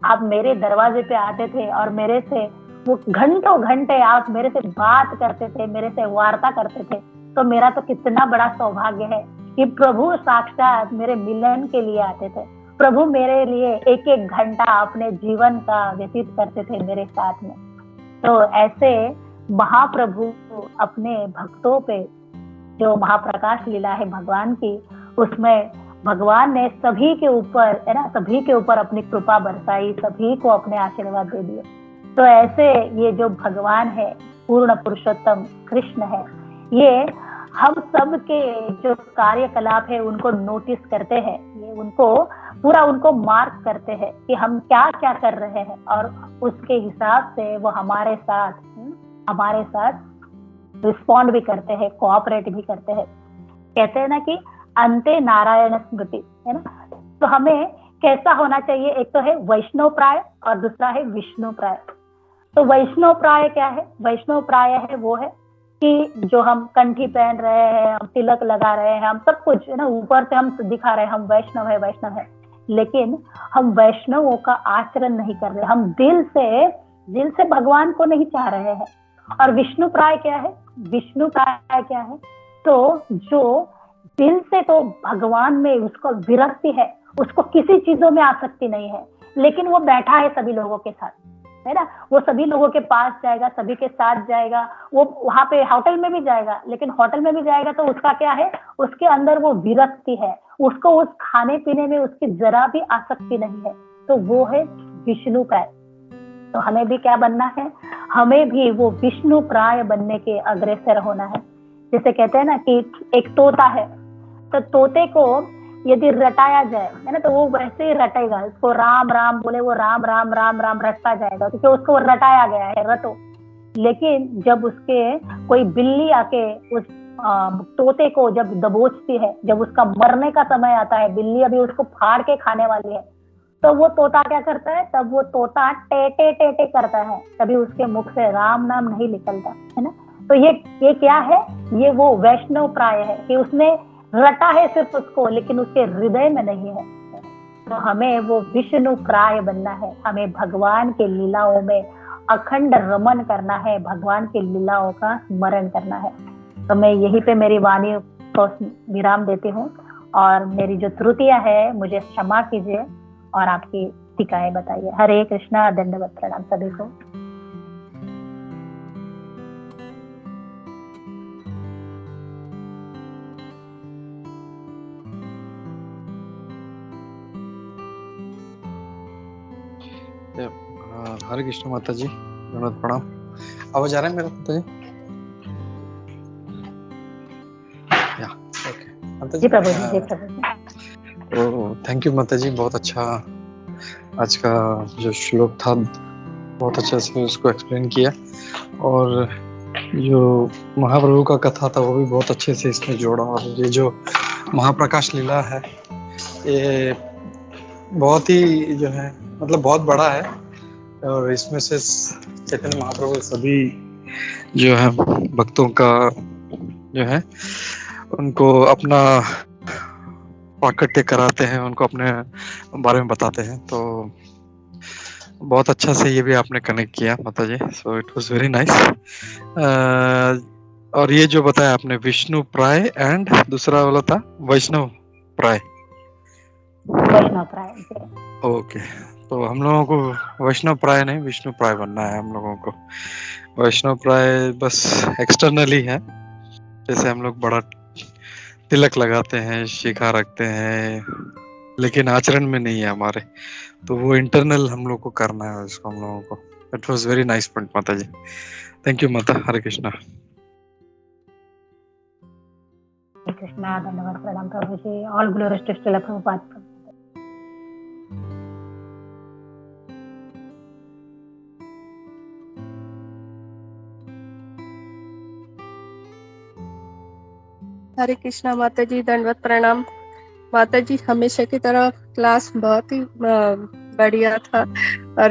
आप मेरे दरवाजे पे आते थे और मेरे से वो घंटों घंटे आप मेरे से बात करते थे, मेरे से वार्ता करते थे। तो मेरा तो कितना बड़ा सौभाग्य है कि प्रभु साक्षात मेरे मिलन के लिए आते थे, प्रभु मेरे लिए एक एक घंटा अपने जीवन का व्यतीत करते थे मेरे साथ में। तो ऐसे महाप्रभु अपने भक्तों पे जो महाप्रकाश लीला है भगवान की, उसमें भगवान ने सभी के ऊपर, है ना, सभी के ऊपर अपनी कृपा बरसाई, सभी को अपने आशीर्वाद दे दिए। तो ऐसे ये जो भगवान है, पूर्ण पुरुषोत्तम कृष्ण है, ये हम सब के जो कार्यकलाप है उनको नोटिस करते हैं, ये उनको मार्क करते हैं कि हम क्या क्या कर रहे हैं, और उसके हिसाब से वो हमारे साथ रिस्पॉन्ड भी करते हैं, कोऑपरेट भी करते हैं। कहते हैं ना कि अंते नारायण स्मृति, है ना। तो हमें कैसा होना चाहिए, एक तो है वैष्णव प्राय और दूसरा है विष्णु प्राय। तो वैष्णव प्राय क्या है, वैष्णव प्राय है वो है कि जो हम कंठी पहन रहे हैं, हम तिलक लगा रहे हैं, हम सब कुछ, है ना, ऊपर से हम दिखा रहे हैं हम वैष्णव है, लेकिन हम वैष्णवों का आचरण नहीं कर रहे, हम दिल से दिल से भगवान को नहीं चाह रहे हैं। और विष्णु प्राय क्या है? विष्णु प्राय क्या है? तो जो दिल से तो भगवान में उसको विरक्ति है, उसको किसी चीजों में आसक्ति नहीं है, लेकिन वो बैठा है सभी लोगों के साथ, है ना, वो सभी लोगों के पास जाएगा, सभी के साथ जाएगा, वो वहां पे होटल में भी जाएगा, लेकिन होटल में भी जाएगा तो उसका क्या है? उसके अंदर वो विरक्ति है, उसको उस खाने पीने में उसकी जरा भी आसक्ति नहीं है, तो वो है विष्णु प्राय। तो हमें भी क्या बनना है? हमें भी वो विष्णु प्राय बनने के अग्रसर होना है। जैसे कहते हैं ना कि एक तोता है, तो तोते को यदि रटाया जाए, है ना, तो वो वैसे ही रटेगा, उसको राम राम बोले वो राम राम राम राम रटता जाएगा, क्योंकि उसको रटाया गया है, रटो। लेकिन जब उसके कोई बिल्ली आके उस तोते को जब दबोचती है, जब उसका मरने का समय आता है, बिल्ली अभी उसको फाड़ के खाने वाली है, तो वो तोता क्या करता है? तब वो तोता टेटे टेटे करता है, कभी उसके मुख से राम नाम नहीं निकलता, है ना। तो ये क्या है? ये वो वैष्णव प्राय है कि उसने रटा है सिर्फ उसको, लेकिन उसके हृदय में नहीं है। तो हमें वो विष्णु प्राय बनना है, हमें भगवान के लीलाओं में अखंड रमन करना है, भगवान के लीलाओं का स्मरण करना है। तो मैं यहीं पे मेरी वाणी को विराम देती हूँ, और मेरी जो त्रुटियां है मुझे क्षमा कीजिए, और आपकी टीकाएं बताइए। हरे कृष्णा, दंडवत प्रणाम सभी को। हरे कृष्ण माता जी, दंडवत प्रणाम। आवाज आ रहा है मेरा माता जी? या ओके माता जी। प्रभु जी, थैंक यू माता जी, बहुत अच्छा आज का जो श्लोक था बहुत अच्छा से उसको एक्सप्लेन किया, और जो महाप्रभु का कथा था वो भी बहुत अच्छे से इसमें जोड़ा। और ये जो महाप्रकाश लीला है ये बहुत ही जो है मतलब बहुत बड़ा है, और इसमें से चैतन्य महाप्रभु सभी जो है भक्तों का जो है उनको अपना प्राकट्य कराते हैं, उनको अपने बारे में बताते हैं। तो बहुत अच्छा से ये भी आपने कनेक्ट किया माता जी, so it was very nice. और ये जो बताया आपने विष्णु प्राय एंड दूसरा वाला था वैष्णव प्राय। वैष्णव प्राय। ओके, तो हम लोगों को वैष्णव प्राय नहीं विष्णु प्राय बनना है। हम लोगों को वैष्णव प्राय बस एक्सटर्नली है, जैसे हम लोग बड़ा तिलक लगाते हैं, शिखा रखते हैं, लेकिन आचरण में नहीं है हमारे, तो वो इंटरनल हम लोग को करना है उसको हम लोगों को। It was very nice point माता जी, थैंक यू माता। हरे कृष्णा। कृष्णा, धन्यवाद, प्रणाम प्रभु जी। All glories to Srila Prabhupada. Hare Krishna माता जी, दंडवत प्रणाम माता जी। हमेशा की तरह क्लास बहुत ही बढ़िया था, और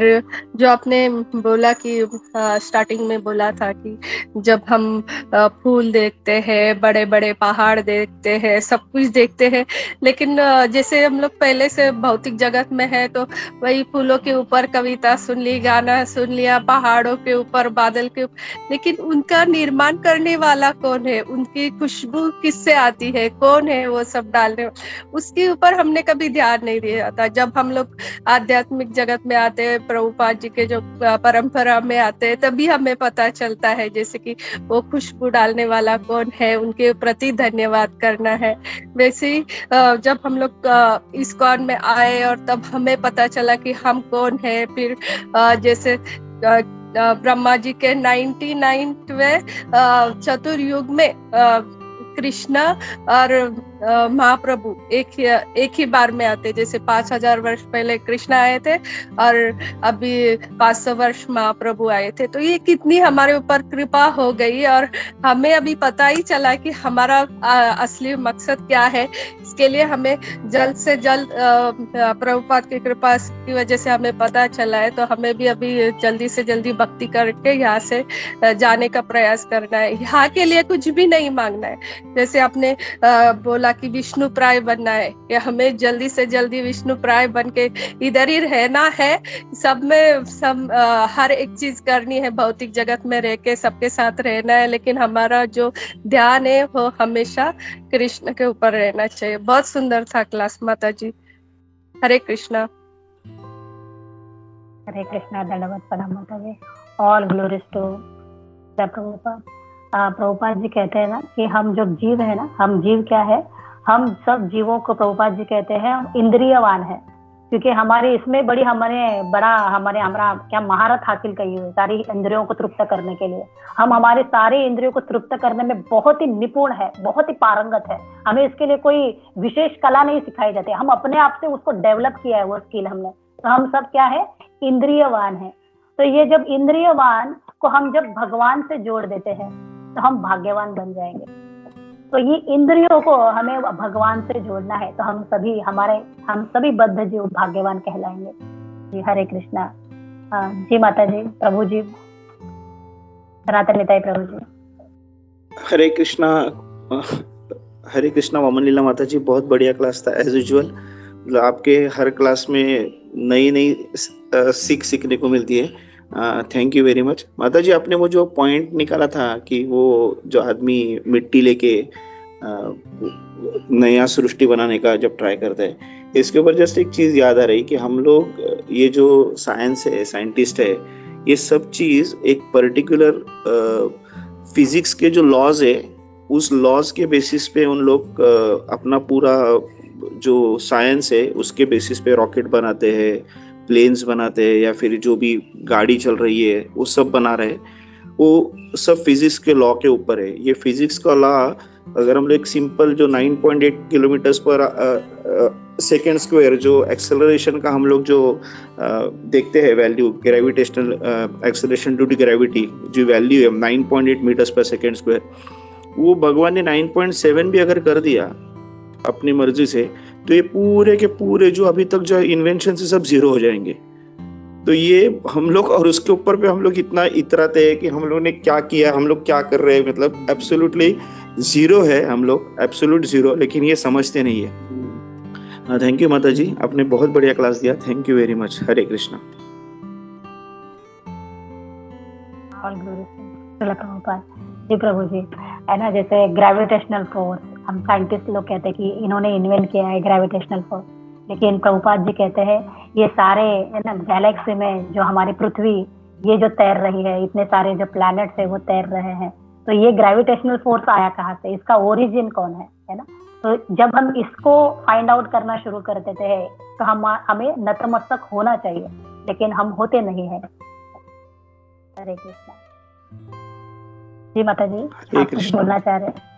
जो आपने बोला कि स्टार्टिंग में बोला था कि जब हम फूल देखते हैं, बड़े बड़े पहाड़ देखते हैं, सब कुछ देखते हैं, लेकिन जैसे हम लोग पहले से भौतिक जगत में है तो वही फूलों के ऊपर कविता सुन ली, गाना सुन लिया, पहाड़ों के ऊपर, बादल के ऊपर, लेकिन उनका निर्माण करने वाला कौन है? उनकी खुशबू किससे आती है? कौन है वो सब डालने? उसके ऊपर हमने कभी ध्यान नहीं दिया था। जब हम लोग आध्यात्मिक जगत में आते हैं, प्रभुपाद जी के जो परंपरा में आते हैं, तभी हमें पता चलता है जैसे कि वो खुशबू डालने वाला कौन है, उनके प्रति धन्यवाद करना है। वैसे ही जब हम लोग इस्कॉन में आए और तब हमें पता चला कि हम कौन है। फिर जैसे ब्रह्मा जी के 99वें चतुर्युग में कृष्णा और महाप्रभु एक ही बार में आते। जैसे 5000 वर्ष पहले कृष्णा आए थे और अभी 500 वर्ष महाप्रभु आए थे। तो ये कितनी हमारे ऊपर कृपा हो गई, और हमें अभी पता ही चला कि हमारा असली मकसद क्या है। इसके लिए हमें जल्द से जल्द प्रभुपाद की कृपा की वजह से हमें पता चला है, तो हमें भी अभी जल्दी से जल्दी भक्ति करके यहाँ से जाने का प्रयास करना है। यहाँ के लिए कुछ भी नहीं मांगना है। जैसे आपने बोला बोला कि विष्णु प्राय बनना है, कि हमें जल्दी से जल्दी विष्णु प्राय बन के इधर ही रहना है, सब में सब हर एक चीज करनी है, भौतिक जगत में रह के सबके साथ रहना है, लेकिन हमारा जो ध्यान है वो हमेशा कृष्ण के ऊपर रहना चाहिए। बहुत सुंदर था क्लास माता जी। हरे कृष्णा। हरे कृष्णा। दंडवत प्रणाम माता जी। All glories to Prabhupada. Prabhupada ji कहते हैं ना कि हम जो जीव है ना, हम जीव क्या है, हम सब जीवों को प्रभुपाद जी कहते हैं हम इंद्रियवान है, क्योंकि हमारे इसमें बड़ी हमारा क्या महारत हासिल की हुई है सारी इंद्रियों को तृप्त करने के लिए। हम हमारे सारे इंद्रियों को तृप्त करने में बहुत ही निपुण है, बहुत ही पारंगत है। हमें इसके लिए कोई विशेष कला नहीं सिखाई जाती, हम अपने आप से उसको डेवलप किया है वो स्किल हमने। तो हम सब क्या है, इंद्रियवान है। तो ये जब इंद्रियवान को हम जब भगवान से जोड़ देते हैं तो हम भाग्यवान बन जाएंगे। तो ये इंद्रियों को हमें भगवान से जोड़ना है, तो हम सभी बद्ध जीव भाग्यवान कहलाएंगे। जी हरे कृष्णा। जी माता जी, प्रभु जी, सनातन निताई प्रभु जी। हरे कृष्णा। हरे कृष्णा वामन लीला माता जी, बहुत बढ़िया क्लास था एज यूजुअल। मतलब आपके हर क्लास में नई नई सीखने को मिलती है। थैंक यू वेरी मच माता जी। आपने वो जो पॉइंट निकाला था कि वो जो आदमी मिट्टी लेके नया सृष्टि बनाने का जब ट्राई करता है, इसके ऊपर जस्ट एक चीज याद आ रही कि हम लोग ये जो साइंस है, साइंटिस्ट है, ये सब चीज एक पर्टिकुलर फिजिक्स के जो लॉज है, उस लॉज के बेसिस पे उन लोग अपना पूरा जो साइंस है उसके बेसिस पे रॉकेट बनाते हैं, प्लेन्स बनाते हैं, या फिर जो भी गाड़ी चल रही है वो सब बना रहे हैं। वो सब फिजिक्स के लॉ के ऊपर है। ये फिजिक्स का लॉ अगर हम लोग सिंपल जो 9.8 किलोमीटर पर सेकेंड स्क्वायर जो एक्सेलरेशन का हम लोग जो देखते हैं value, gravitational acceleration due to gravity जो वैल्यू है 9.8 मीटर्स पर सेकेंड स्क्वायर, वो भगवान ने 9.7 भी अगर कर दिया अपनी मर्जी से, तो ये पूरे के पूरे जो अभी तक जो इन्वेंशन से सब जीरो हो जाएंगे। तो ये हम लोग, और उसके ऊपर पे हम लोग इतना इतराते हैं कि हम लोग ने क्या किया, हम लोग क्या कर रहे हैं, मतलब एब्सोल्युटली जीरो है हम लोग, एब्सोल्यूट जीरो, लेकिन ये समझते नहीं है। थैंक यू माता जी, आपने बहुत बढ़िया क्लास दिया। Thank you very much. Hare Krishna. जी प्रभु जी, है ना, जैसे ग्रेविटेशनल फोर्स, हम साइंटिस्ट लोग कहते हैं कि इन्होंने इन्वेंट किया है ग्रेविटेशनल फोर्स, लेकिन प्रभुपाद जी कहते हैं ये सारे है ना गैलेक्सी में जो हमारी पृथ्वी ये जो तैर रही है, इतने सारे जो प्लैनेट्स है वो तैर रहे हैं, तो ये ग्रेविटेशनल फोर्स आया कहाँ से, इसका ओरिजिन कौन है ना। तो जब हम इसको फाइंड आउट करना शुरू कर देते हैं तो हमें नतमस्तक होना चाहिए, लेकिन हम होते नहीं है। हरे कृष्णा। जी माता जी, आप कुछ बोलना चाह रहे हैं?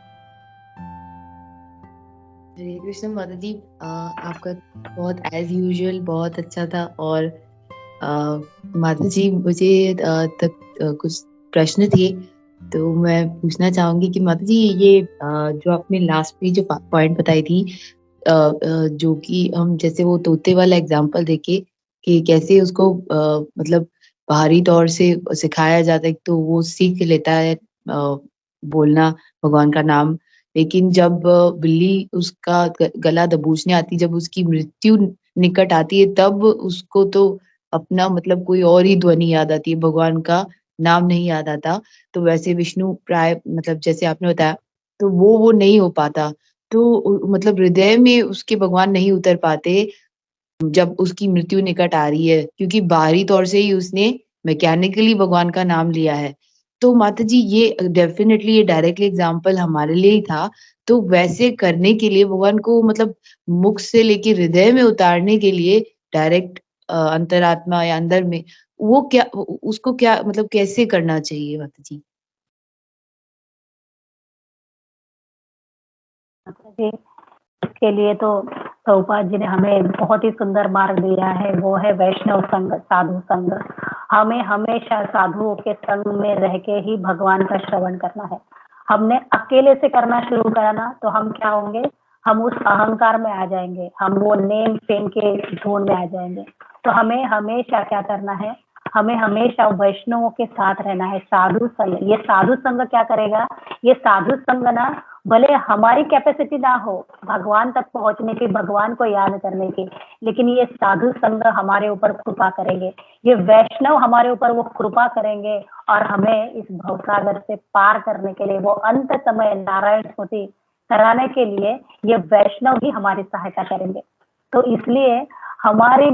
हरे कृष्ण माता जी, आपका बहुत एज यूजुअल बहुत अच्छा था। और माता जी मुझे कुछ प्रश्न थे, तो मैं पूछना चाहूंगी कि माता जी ये जो आपने लास्ट में जो पॉइंट बताई थी, जो कि हम जैसे वो तोते वाला एग्जांपल देके कि कैसे उसको मतलब बाहरी तौर से सिखाया जाता है, तो वो सीख लेता है बोलना भगवान का नाम, लेकिन जब बिल्ली उसका गला दबोचने आती, जब उसकी मृत्यु निकट आती है, तब उसको तो अपना मतलब कोई और ही ध्वनि याद आती है, भगवान का नाम नहीं याद आता। तो वैसे विष्णु प्राय मतलब जैसे आपने बताया, तो वो नहीं हो पाता, तो मतलब हृदय में उसके भगवान नहीं उतर पाते जब उसकी मृत्यु निकट आ रही है, क्योंकि बाहरी तौर से ही उसने मैकेनिकली भगवान का नाम लिया है। तो माता जी ये डेफिनेटली ये डायरेक्टली एग्जांपल हमारे लिए ही था। तो वैसे करने के लिए भगवान को मतलब मुख से लेके हृदय में उतारने के लिए डायरेक्ट अंतरात्मा या अंदर में वो क्या उसको क्या मतलब कैसे करना चाहिए माता जी? जी, इसके लिए तो प्रभुपाद जी ने हमें बहुत ही सुंदर मार्ग दिया है, वो है वैष्णव संग, साधु संग। हमें हमेशा साधुओं के संग में रह के ही भगवान का श्रवण करना है। हमने अकेले से करना शुरू करा ना, तो हम क्या होंगे, हम उस अहंकार में आ जाएंगे, हम वो नेम फेम के धुन में आ जाएंगे। तो हमें हमेशा क्या करना है, हमें हमेशा वैष्णवों के साथ रहना है, साधु संग। ये साधु संग क्या करेगा, ये साधु संग ना भले हमारी कैपेसिटी ना हो भगवान तक पहुंचने की, भगवान को याद करने की, लेकिन ये साधु संग हमारे ऊपर कृपा करेंगे, ये वैष्णव हमारे ऊपर वो कृपा करेंगे और हमें इस भवसागर से पार करने के लिए, वो अंत समय नारायण स्मृति कराने के लिए ये वैष्णव ही हमारी सहायता करेंगे। तो इसलिए हमारे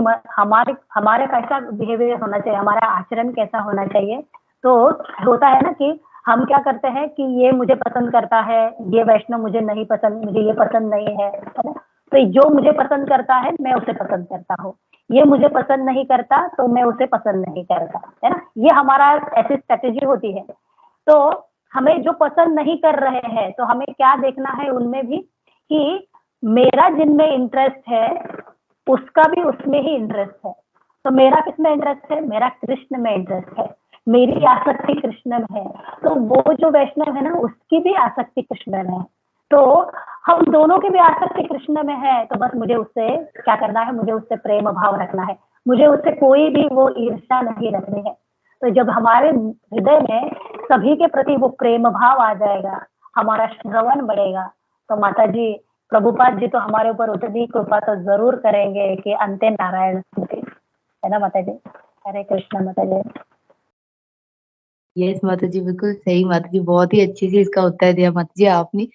हमारे कैसा बिहेवियर होना चाहिए, हमारा आचरण कैसा होना चाहिए। तो होता है ना कि हम क्या करते हैं कि ये मुझे पसंद करता है, ये वैष्णव मुझे नहीं पसंद, मुझे ये पसंद नहीं है ना। तो जो मुझे पसंद करता है मैं उसे पसंद करता हूँ, ये मुझे पसंद नहीं करता तो मैं उसे पसंद नहीं करता, है ना। ये हमारा ऐसी स्ट्रेटेजी होती है। तो हमें जो पसंद नहीं कर रहे हैं तो हमें क्या देखना है उनमें भी कि मेरा जिनमें इंटरेस्ट है उसका भी उसमें ही इंटरेस्ट है। तो मेरा किसमें इंटरेस्ट है, मेरा कृष्ण में इंटरेस्ट है, मेरी आसक्ति कृष्ण में है, तो वो जो वैष्णव है ना उसकी भी आसक्ति कृष्ण में है। तो हम दोनों की भी आसक्ति कृष्ण में है, तो बस मुझे उससे क्या करना है, मुझे उससे प्रेम भाव रखना है, मुझे उससे कोई भी वो ईर्ष्या नहीं रखनी है। तो जब हमारे हृदय में सभी के प्रति वो प्रेम भाव आ जाएगा, हमारा श्रवण बढ़ेगा, तो माता जी प्रभुपाद जी तो हमारे ऊपर उतनी कृपा तो जरूर करेंगे कि अंते नारायण स्मृति, है ना माता जी। हरे कृष्ण माता जी। यस माता जी, बिल्कुल सही माता जी, बहुत ही अच्छे से इसका उत्तर दिया माता जी आपने।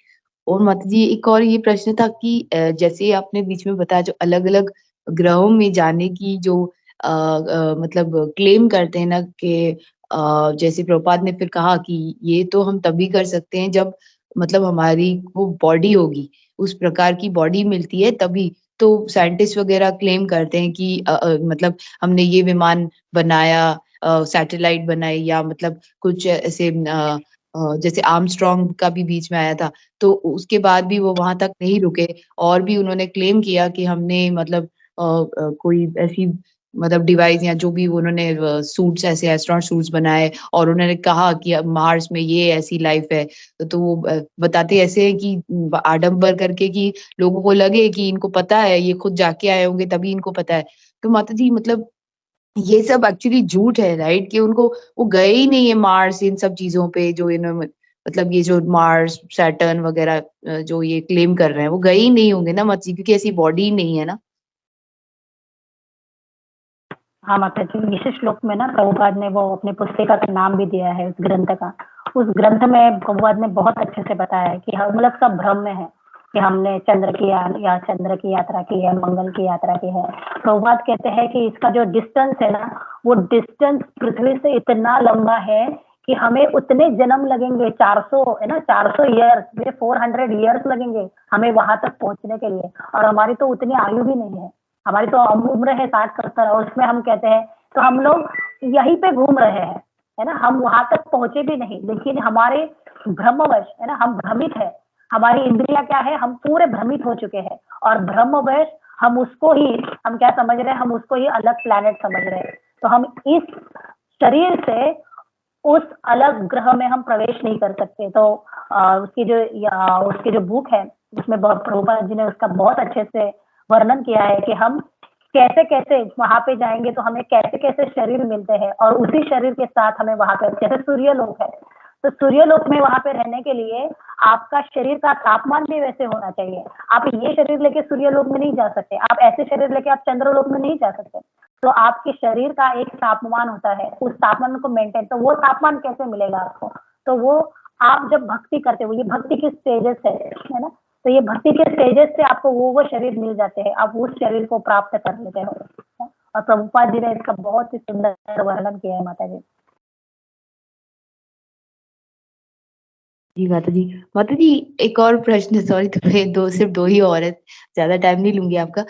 और माता जी एक और ये प्रश्न था कि जैसे आपने बीच में बताया जो अलग-अलग ग्रहों में जाने की जो मतलब क्लेम करते हैं ना कि जैसे प्रभुपाद ने फिर कहा कि ये तो हम तभी कर सकते हैं जब मतलब हमारी वो बॉडी होगी, उस प्रकार की बॉडी मिलती है तभी। तो साइंटिस्ट वगैरह क्लेम करते हैं कि मतलब हमने ये विमान बनाया, सैटेलाइट बनाई या मतलब कुछ ऐसे जैसे आर्मस्ट्रांग का भी बीच में आया था, तो उसके बाद भी वो वहाँ तक नहीं रुके और भी उन्होंने क्लेम किया कि हमने मतलब कोई ऐसी मतलब डिवाइस या जो भी उन्होंने सूट्स ऐसे एस्ट्रोनॉट सूट्स बनाए और उन्होंने कहा कि अब मार्स में ये ऐसी लाइफ है। तो वो बताते ऐसे हैं कि आडंबर करके कि लोगों को लगे कि इनको पता है, ये खुद जाके आए होंगे तभी इनको पता है। तो माता जी मतलब ये सब एक्चुअली झूठ है राइट? कि उनको वो गए ही नहीं है मार्स इन सब चीज़ों पे जो इन्होंने मतलब ये जो मार्स, सैटर्न वगैरह जो ये क्लेम कर रहे हैं, वो गए ही नहीं होंगे ना माता जी क्योंकि ऐसी बॉडी ही नहीं है ना? हाँ माता जी, इसी श्लोक में ना प्रभुपाद ने वो अपनी पुस्तिका का नाम भी दिया है उस ग्रंथ का। उस ग्रंथ में प्रभुपाद ने बहुत अच्छे से बताया है कि हम लोग सब भ्रम में है कि हमने चंद्र की यात्रा की है, मंगल की यात्रा की है। प्रभुपाद कहते हैं कि इसका जो डिस्टेंस है ना, वो डिस्टेंस पृथ्वी से इतना लंबा है कि हमें उतने जन्म लगेंगे, 400 है ना, 400 ईयर्स, 400 ईयर्स लगेंगे हमें वहां तक पहुंचने के लिए, और हमारी तो उतनी आयु भी नहीं है। हमारी तो उम्र है 60-70, और उसमें हम कहते हैं तो हम लोग यहीं पे घूम रहे हैं, है ना, हम वहां तक पहुंचे भी नहीं। लेकिन हमारे भ्रमवश, है ना, हम भ्रमित है, हमारी इंद्रियां क्या है, हम पूरे भ्रमित हो चुके हैं, और ब्रह्मवश हम उसको ही, हम क्या समझ रहे हैं, हम उसको ही अलग प्लैनेट समझ रहे हैं। तो हम इस शरीर से उस अलग ग्रह में हम प्रवेश नहीं कर सकते। तो उसकी जो बुक है उसमें प्रभुपाद जी ने उसका बहुत अच्छे से वर्णन किया है कि हम कैसे कैसे वहां पे जाएंगे, तो हमें कैसे कैसे शरीर मिलते हैं, और उसी शरीर के साथ हमें वहां पे, जैसे सूर्यलोक है, तो सूर्यलोक में वहां पे रहने के लिए आपका शरीर का तापमान भी वैसे होना चाहिए। आप ये शरीर लेके सूर्यलोक में नहीं जा सकते, आप ऐसे शरीर लेके आप चंद्रलोक में नहीं जा सकते। तो आपके शरीर का एक तापमान होता है, उस तापमान को मेंटेन, तो वो तापमान कैसे मिलेगा आपको? तो वो आप जब भक्ति करते हो, ये भक्ति की स्टेजेस है ना, तो ये भक्ति के स्टेजेस से आपको वो शरीर मिल जाते हैं, आप उस शरीर को प्राप्त कर लेते हो। और प्रभुपाद जी ने इसका बहुत ही सुंदर वर्णन किया है माता जी। जी माता जी। माता जी एक और प्रश्न, सॉरी थोड़े सिर्फ दो ही और है, ज्यादा टाइम नहीं लूंगी आपका।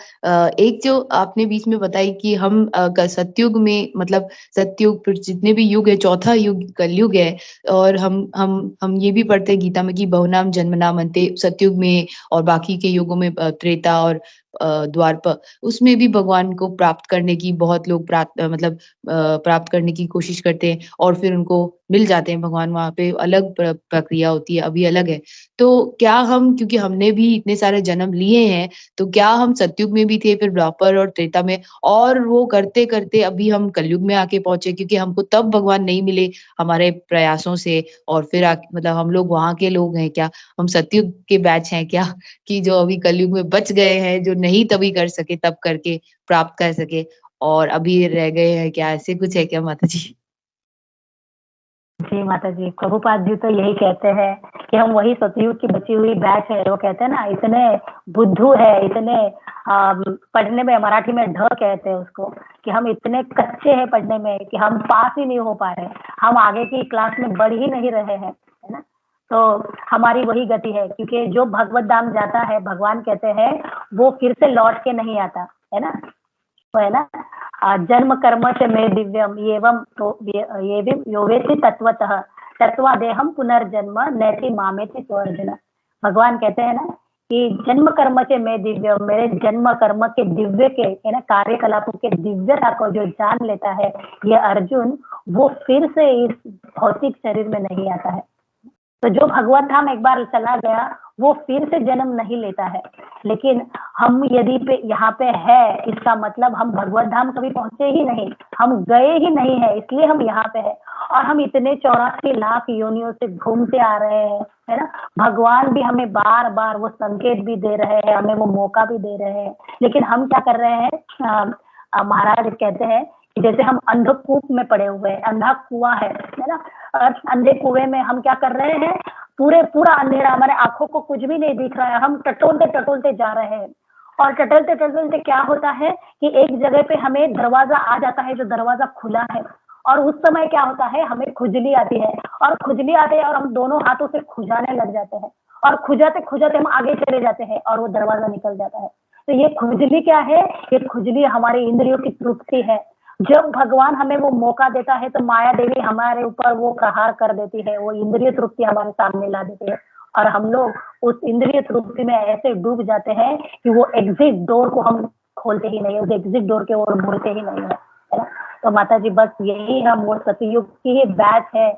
एक जो आपने बीच में बताई कि हम सतयुग में मतलब सतयुग फिर जितने भी युग है, चौथा युग कलयुग है, और हम ये भी पढ़ते हैं गीता में कि बहुनाम जन्मनाम अंते, सतयुग में और बाकी के युगों में त्रेता और द्वारपा, उसमें भी भगवान को प्राप्त करने की बहुत लोग प्राप्त करने की कोशिश करते हैं और फिर उनको मिल जाते हैं भगवान, वहाँ पे अलग प्रक्रिया होती है, अभी अलग है। तो क्या हम, क्योंकि हमने भी इतने सारे जन्म लिए हैं, तो क्या हम सतयुग में भी थे, फिर द्वापर और त्रेता में, और वो करते-करते अभी हम कलयुग में आके पहुँचे, क्योंकि हमको तब भगवान नहीं मिले हमारे प्रयासों से, और फिर मतलब हम लोग वहाँ के लोग हैं क्या? हम सतयुग के बैच हैं क्या? कि जो अभी कलयुग में बच गए हैं, जो नहीं तभी कर सके, तब करके प्राप्त कर सके, और अभी रह गए हैं क्या? ऐसे कुछ है क्या माता जी? जी माता जी, प्रभुपाद जी तो यही कहते हैं कि हम वही सतयुग की बची हुई बैच है। वो कहते हैं ना, इतने बुद्धू है, इतने पढ़ने में, मराठी में ढ कहते हैं उसको, कि हम इतने कच्चे हैं पढ़ने में कि हम पास ही नहीं हो पा रहे, हम आगे की क्लास में बढ़ ही नहीं रहे हैं, है ना। तो हमारी वही गति है, क्योंकि जो भगवत धाम जाता है, भगवान कहते हैं, वो फिर से लौट के नहीं आता, है ना। तो है ना, जन्म कर्म च मे दिव्यम एवं तो एवं योवेति तत्वतः तत्वादेहम पुनर्जन्म नैति मामेति अर्जुन। भगवान कहते हैं ना कि जन्म कर्म से मैं दिव्य, मेरे जन्म कर्म के दिव्य के, है ना, कार्यकलापों के दिव्यता को जो जान लेता है ये अर्जुन, वो फिर से इस भौतिक शरीर में नहीं आता है। तो जो भगवत धाम एक बार चला गया, वो फिर से जन्म नहीं लेता है। लेकिन हम यदि यहाँ पे है, इसका मतलब हम भगवत धाम कभी पहुंचे ही नहीं, हम गए ही नहीं है, इसलिए हम यहाँ पे है। और हम इतने 84 लाख योनियों से घूमते आ रहे हैं, है ना। भगवान भी हमें बार बार वो संकेत भी दे रहे हैं, हमें वो मौका भी दे रहे हैं, लेकिन हम क्या कर रहे हैं। महाराज कहते हैं कि जैसे हम अंधकूप में पड़े हुए हैं, अंधा कुआं है ना। और अंधे कुएं में हम क्या कर रहे हैं, पूरा अंधेरा, हमारे आंखों को कुछ भी नहीं दिख रहा है, हम टटोलते टटोलते जा रहे हैं। और टटोलते टटोलते क्या होता है कि एक जगह पे हमें दरवाजा आ जाता है, जो दरवाजा खुला है, और उस समय क्या होता है, हमें खुजली आती है, और खुजली आती है और हम दोनों हाथों से खुजाने लग जाते हैं, और खुजाते खुजाते हम आगे चले जाते हैं और वो दरवाजा निकल जाता है। तो ये खुजली क्या है, ये खुजली हमारी इंद्रियों की तृप्ति है। जब भगवान हमें वो मौका देता है तो माया देवी हमारे ऊपर वो प्रहार कर देती है, वो इंद्रिय तृप्ति हमारे सामने ला देती है, और हम लोग उस इंद्रिय तृप्ति में ऐसे डूब जाते हैं कि वो एग्जिट डोर को हम खोलते ही नहीं, उस एग्जिट डोर के ओर मुड़ते ही नहीं है ना। तो माता जी, बस यही हम वो सतयुग की ही बैच है,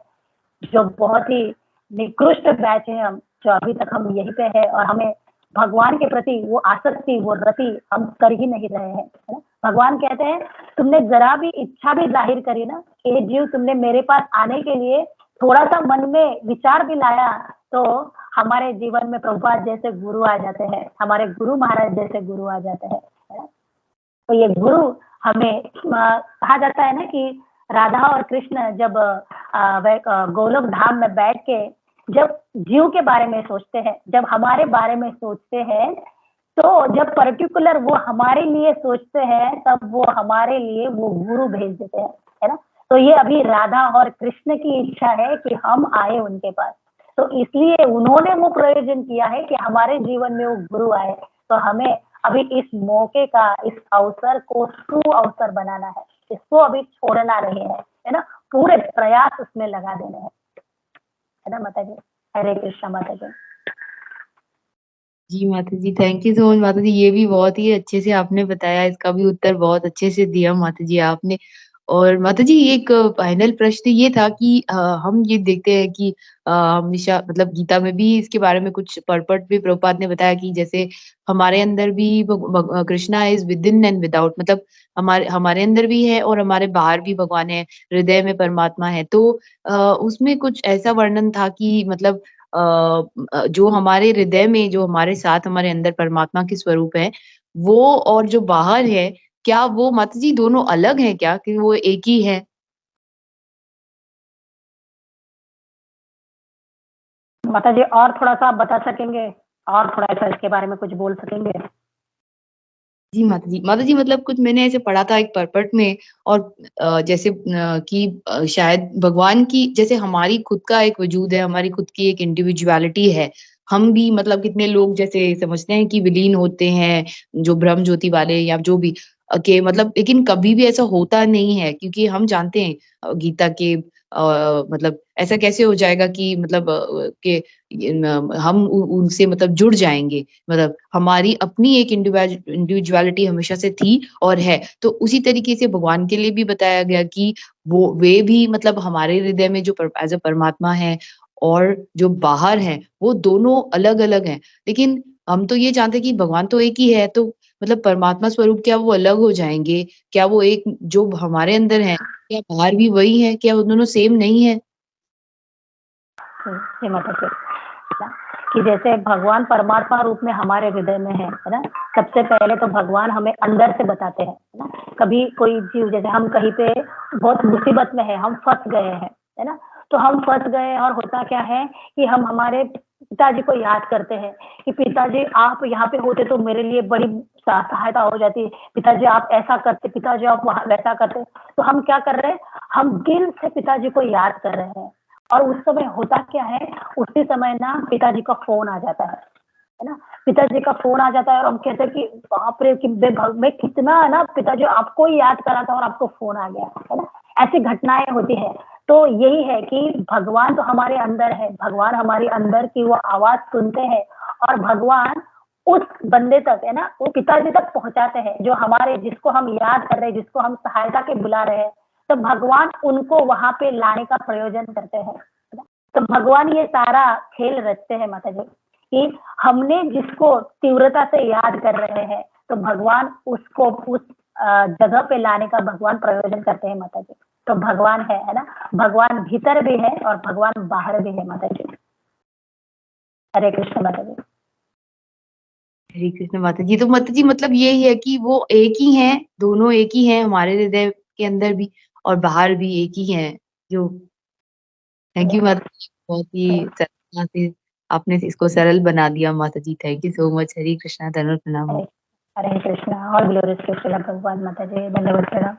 जो बहुत ही निकृष्ट बैच है हम, जो अभी तक हम यहीं पे है, और हमें भगवान के प्रति वो आसक्ति, वो रति हम कर ही नहीं रहे हैं, है ना। भगवान कहते हैं, तुमने जरा भी इच्छा भी जाहिर करी ना, हे जीव, तुमने मेरे पास आने के लिए थोड़ा सा मन में विचार भी लाया, तो हमारे जीवन में प्रभुपाद जैसे गुरु आ जाते हैं, हमारे गुरु महाराज जैसे गुरु आ जाते हैं, है ना। तो ये गुरु हमें कहा जाता है ना कि राधा और कृष्ण जब गोलोक धाम में बैठ के जब जीव के बारे में सोचते हैं, जब हमारे बारे में सोचते हैं, तो जब पर्टिकुलर वो हमारे लिए सोचते हैं, तब वो हमारे लिए वो गुरु भेज देते हैं, है ना। तो ये अभी राधा और कृष्ण की इच्छा है कि हम आए उनके पास, तो इसलिए उन्होंने वो प्रयोजन किया है कि हमारे जीवन में वो गुरु आए। तो हमें अभी इस मौके का, इस अवसर को सु अवसर बनाना है, इसको अभी छोड़ना नहीं है ना, पूरे प्रयास उसमें लगा देने हैं, है ना माता जी। हरे कृष्णा माता जी। जी माता जी, थैंक यू सो मच माता जी, ये भी बहुत ही अच्छे से आपने बताया, इसका भी उत्तर बहुत अच्छे से दिया माता जी आपने। और माता जी, एक फाइनल प्रश्न ये था कि हम ये देखते हैं कि हमेशा मतलब गीता में भी इसके बारे में कुछ परपट भी प्रभुपाद ने बताया कि जैसे हमारे अंदर भी Krishna is with in and without, मतलब हमारे हमारे अंदर भी है और हमारे बाहर भी भगवान है, हृदय में परमात्मा है। तो उसमें कुछ ऐसा वर्णन था कि मतलब जो हमारे हृदय में, जो हमारे साथ हमारे अंदर परमात्मा के स्वरूप है, वो और जो बाहर है, क्या वो माता जी दोनों अलग हैं क्या, कि वो एक ही है? माता जी, और थोड़ा सा आप बता सकेंगे, और थोड़ा सा इसके बारे में कुछ बोल सकेंगे? जी माता जी। माता जी, मतलब कुछ मैंने ऐसे पढ़ा था एक परपट में, और जैसे कि शायद भगवान की जैसे हमारी खुद का एक वजूद है, हमारी खुद की एक इंडिविजुअलिटी है। हम भी मतलब कितने लोग जैसे समझते हैं कि विलीन होते हैं, जो ब्रह्म ज्योति वाले या जो भी के मतलब, लेकिन कभी भी ऐसा होता नहीं है, क्योंकि हम जानते हैं गीता के मतलब ऐसा कैसे हो जाएगा कि मतलब के हम उनसे मतलब जुड़ जाएंगे, मतलब हमारी अपनी एक इंडिविजुअलिटी हमेशा से थी और है। तो उसी तरीके से भगवान के लिए भी बताया गया कि वे भी मतलब हमारे हृदय में जो एज अ परमात्मा है और जो बाहर है वो दोनों अलग अलग हैं। लेकिन हम तो ये जानते हैं कि भगवान तो एक ही है, तो मतलब परमात्मा स्वरूप क्या वो अलग हो जाएंगे? क्या वो एक जो हमारे अंदर है क्या बाहर भी वही है? क्या वो दोनों सेम नहीं है? जी माता जी, ना, कि जैसे भगवान परमात्मा रूप में हमारे हृदय में है ना। सबसे पहले तो भगवान हमें अंदर से बताते हैं, है ना। कभी कोई जीव, जैसे हम कहीं पे बहुत मुसीबत में है, हम फंस गए हैं, है ना। तो हम फंस गए और होता क्या है कि हम हमारे पिताजी को याद करते हैं कि पिताजी आप यहाँ पे होते तो मेरे लिए बड़ी सहायता हो जाती, पिताजी आप ऐसा करते, पिताजी आप वहाँ वैसा करते। तो हम क्या कर रहे हैं, हम दिल से पिताजी को याद कर रहे हैं। और उस समय होता क्या है, उसी समय ना पिताजी का फोन आ जाता है ना। पिताजी का फोन आ जाता है और हम कहते हैं कि बाप रे, कि मैं कितना है ना, पिताजी आपको ही याद करा था और आपको फोन आ गया, है ना। ऐसी घटनाएं होती है। तो यही है कि भगवान तो हमारे अंदर है, भगवान हमारे अंदर की वो आवाज सुनते हैं और भगवान उस बंदे तक, है ना, वो पिताजी तक पहुंचाते हैं जो हमारे, जिसको हम याद कर रहे हैं, जिसको हम सहायता के बुला रहे हैं। तो भगवान उनको वहां पे लाने का प्रयोजन करते हैं, है ना? तो भगवान ये सारा खेल रचते हैं माता जी, कि हमने जिसको तीव्रता से याद कर रहे हैं तो भगवान उसको उस जगह पे लाने का भगवान प्रयोजन करते हैं माता जी। तो भगवान है ना। भगवान भीतर भी है और भगवान बाहर भी है माता जी। हरे कृष्ण माता जी। हरे कृष्ण माता जी। तो माता जी मतलब यही है कि वो एक ही हैं, दोनों एक ही हैं हमारे हृदय के अंदर भी और बाहर भी एक ही हैं। जो थैंक यू माता जी, बहुत ही सरलता से आपने इसको सरल बना दिया माता जी। Thank you so much. Hare Krishna, धन्यवाद, प्रणाम। हरे हरे कृष्णा। और ग्लोरियस कृष्ण भगवान माता जी, धन्यवाद प्रणाम।